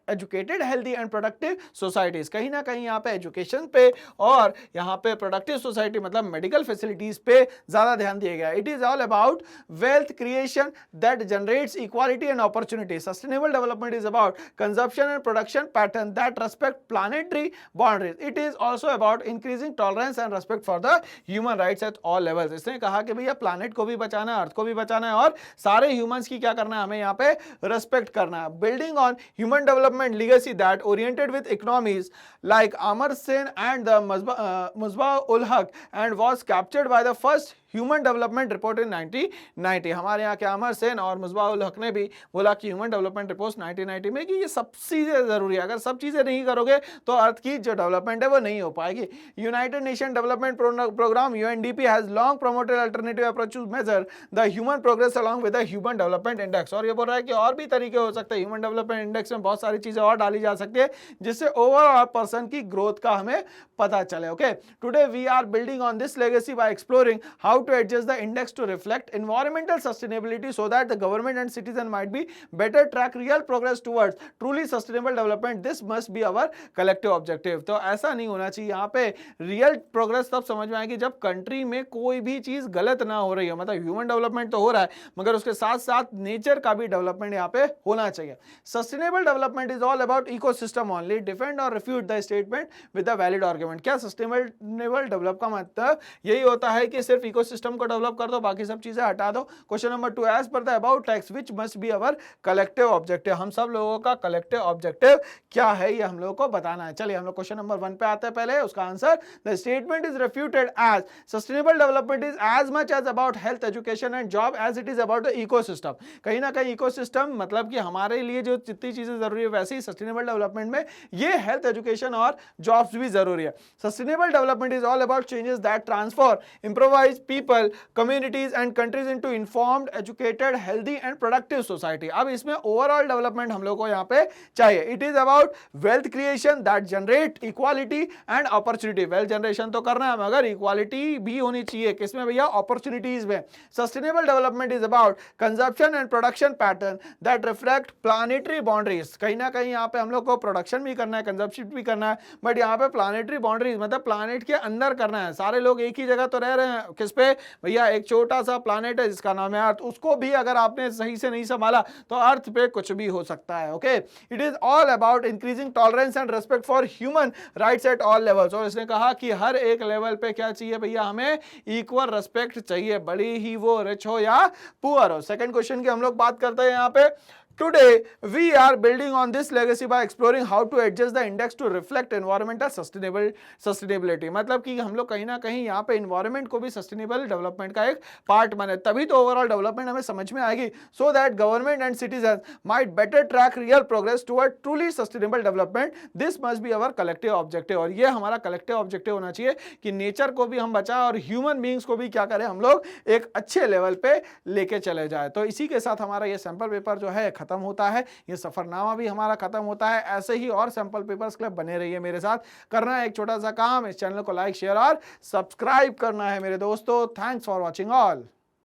educated, healthy and productive societies. कहीं ना कहीं यहाँ पे एजुकेशन पे और यहाँ पे प्रोडक्टिव सोसाइटी मतलब मेडिकल फैसिलिटीज पे ज्यादा ध्यान दिया गया. It is all about wealth creation that generates equality and opportunity. Sustainable development is about consumption and production pattern that respect planetary boundaries. It is also about increasing tolerance and respect for the human rights at all levels. इसने कहा कि भैया planet को भी बचाना है, अर्थ को भी बचाना है और सारे ह्यूमंस की क्या करना है, हमें यहाँ पे रेस्पेक्ट करना है. Building on human development legacy that oriented with economies like Amar Sen and the Musbah-ul-Haq and was captured by the first human development report इन 1990. हमारे यहाँ के अमर सेन और मुस्बाहुल हक ने भी बोला कि ह्यूमन डेवलपमेंट रिपोर्ट 1990 में कि ये सब चीज़ें ज़रूरी है, अगर सब चीज़ें नहीं करोगे तो अर्थ की जो डेवलपमेंट है वो नहीं हो पाएगी. United nation development programme UNDP has long promoted alternative approach to measure the human progress along with the human development index. और ये बोल रहा है कि और भी तरीके हो सकते हैं, ह्यूमन डेवलपमेंट इंडेक्स में बहुत सारी चीज़ें और डाली जा सकती है जिससे ओवरऑल पर्सन की ग्रोथ का हमें पता चले. Okay, today we are building on this legacy by exploring how to adjust the index to reflect environmental sustainability so that the government and citizen might be better track real progress towards truly sustainable development. This must be our collective objective. तो ऐसा नहीं होना चाहिए, यहाँ पे real progress तब समझ में आएगी जब कंट्री में कोई भी चीज गलत ना हो रही है. मतलब ह्यूमन डेवलपमेंट तो हो रहा है मगर उसके साथ साथ नेचर का भी डेवलपमेंट यहाँ पे होना चाहिए. Sustainable development is all about ecosystem only. Defend or refute the statement with the valid argument. क्या सस्टेनेबल डेवलप का मतलब यही होता है कि सिर्फ इकोसिस्टम को डेवलप कर दो, बाकी सब चीजें हटा दो. Question number 2, as per the about text which must be our collective objective. हम सब लोगों का कलेक्टिव ऑब्जेक्टिव क्या है ये हम लोगों को बताना है. चलिए हम लोग क्वेश्चन नंबर 1 पे आते हैं. पहले उसका answer, the statement is refuted as sustainable development is as much as about health, education and job as it is about the ecosystem. कहीं ना कहीं इकोसिस्टम मतलब कि हमारे लिए जो जितनी चीजें जरूरी है वैसे ही सस्टेनेबल डेवलपमेंट में ये हेल्थ, एजुकेशन और जॉब्स भी जरूरी है. Sustainable development is all about changes that transform improvise people, communities and countries into informed, educated, healthy and productive society. अब इसमें ओवरऑल डेवलपमेंट हम लोग को यहाँ पे चाहिए. It is about wealth creation that generate equality and opportunity. Wealth generation तो करना है मगर इक्वालिटी भी होनी चाहिए. किसमें भैया? अपॉर्चुनिटीज में. Sustainable development is about consumption and production pattern that reflect planetary boundaries. कहीं ना कहीं यहाँ पे हम लोग को प्रोडक्शन भी करना है, कंजप्शन भी करना है, बट यहाँ पे प्लानेटरी बाउंड्रीज मतलब प्लानेट के अंदर करना है. सारे लोग एक ही जगह तो रह रहे हैं, किस पे भैया? एक छोटा सा प्लैनेट है जिसका नाम है अर्थ, उसको भी अगर आपने सही से नहीं संभाला तो अर्थ पे कुछ भी हो सकता है. Okay, it is all about increasing tolerance and respect for human rights at all levels. और इसने कहा कि हर एक लेवल पे क्या चाहिए भैया? हमें इक्वल रेस्पेक्ट चाहिए, बड़ी ही वो रिच हो या पुअर हो. सेकंड क्वेश्चन की हम लोग बात करते हैं यहाँ पे. Today, we are building on this legacy by exploring how to adjust the index to reflect environmental sustainability. मतलब कि हम लोग कहीं ना कहीं यहाँ पे environment को भी sustainable development का एक पार्ट माने, तभी तो overall development हमें समझ में आएगी. So that government and citizens might better track real progress toward truly sustainable development. This must be our collective objective. और ये हमारा collective objective होना चाहिए कि नेचर को भी हम बचाएं और ह्यूमन बींग्स को भी क्या करें हम लोग एक अच्छे लेवल पे लेके चले जाए. तो इसी के साथ हमारा ये सैंपल पेपर जो है खत्म खत्म होता है, ये सफरनामा भी हमारा खत्म होता है। ऐसे ही और सैंपल पेपर्स के लिए बने रहिए मेरे साथ। करना है एक छोटा सा काम, इस चैनल को लाइक शेयर और सब्सक्राइब करना है मेरे दोस्तों। Thanks for watching all.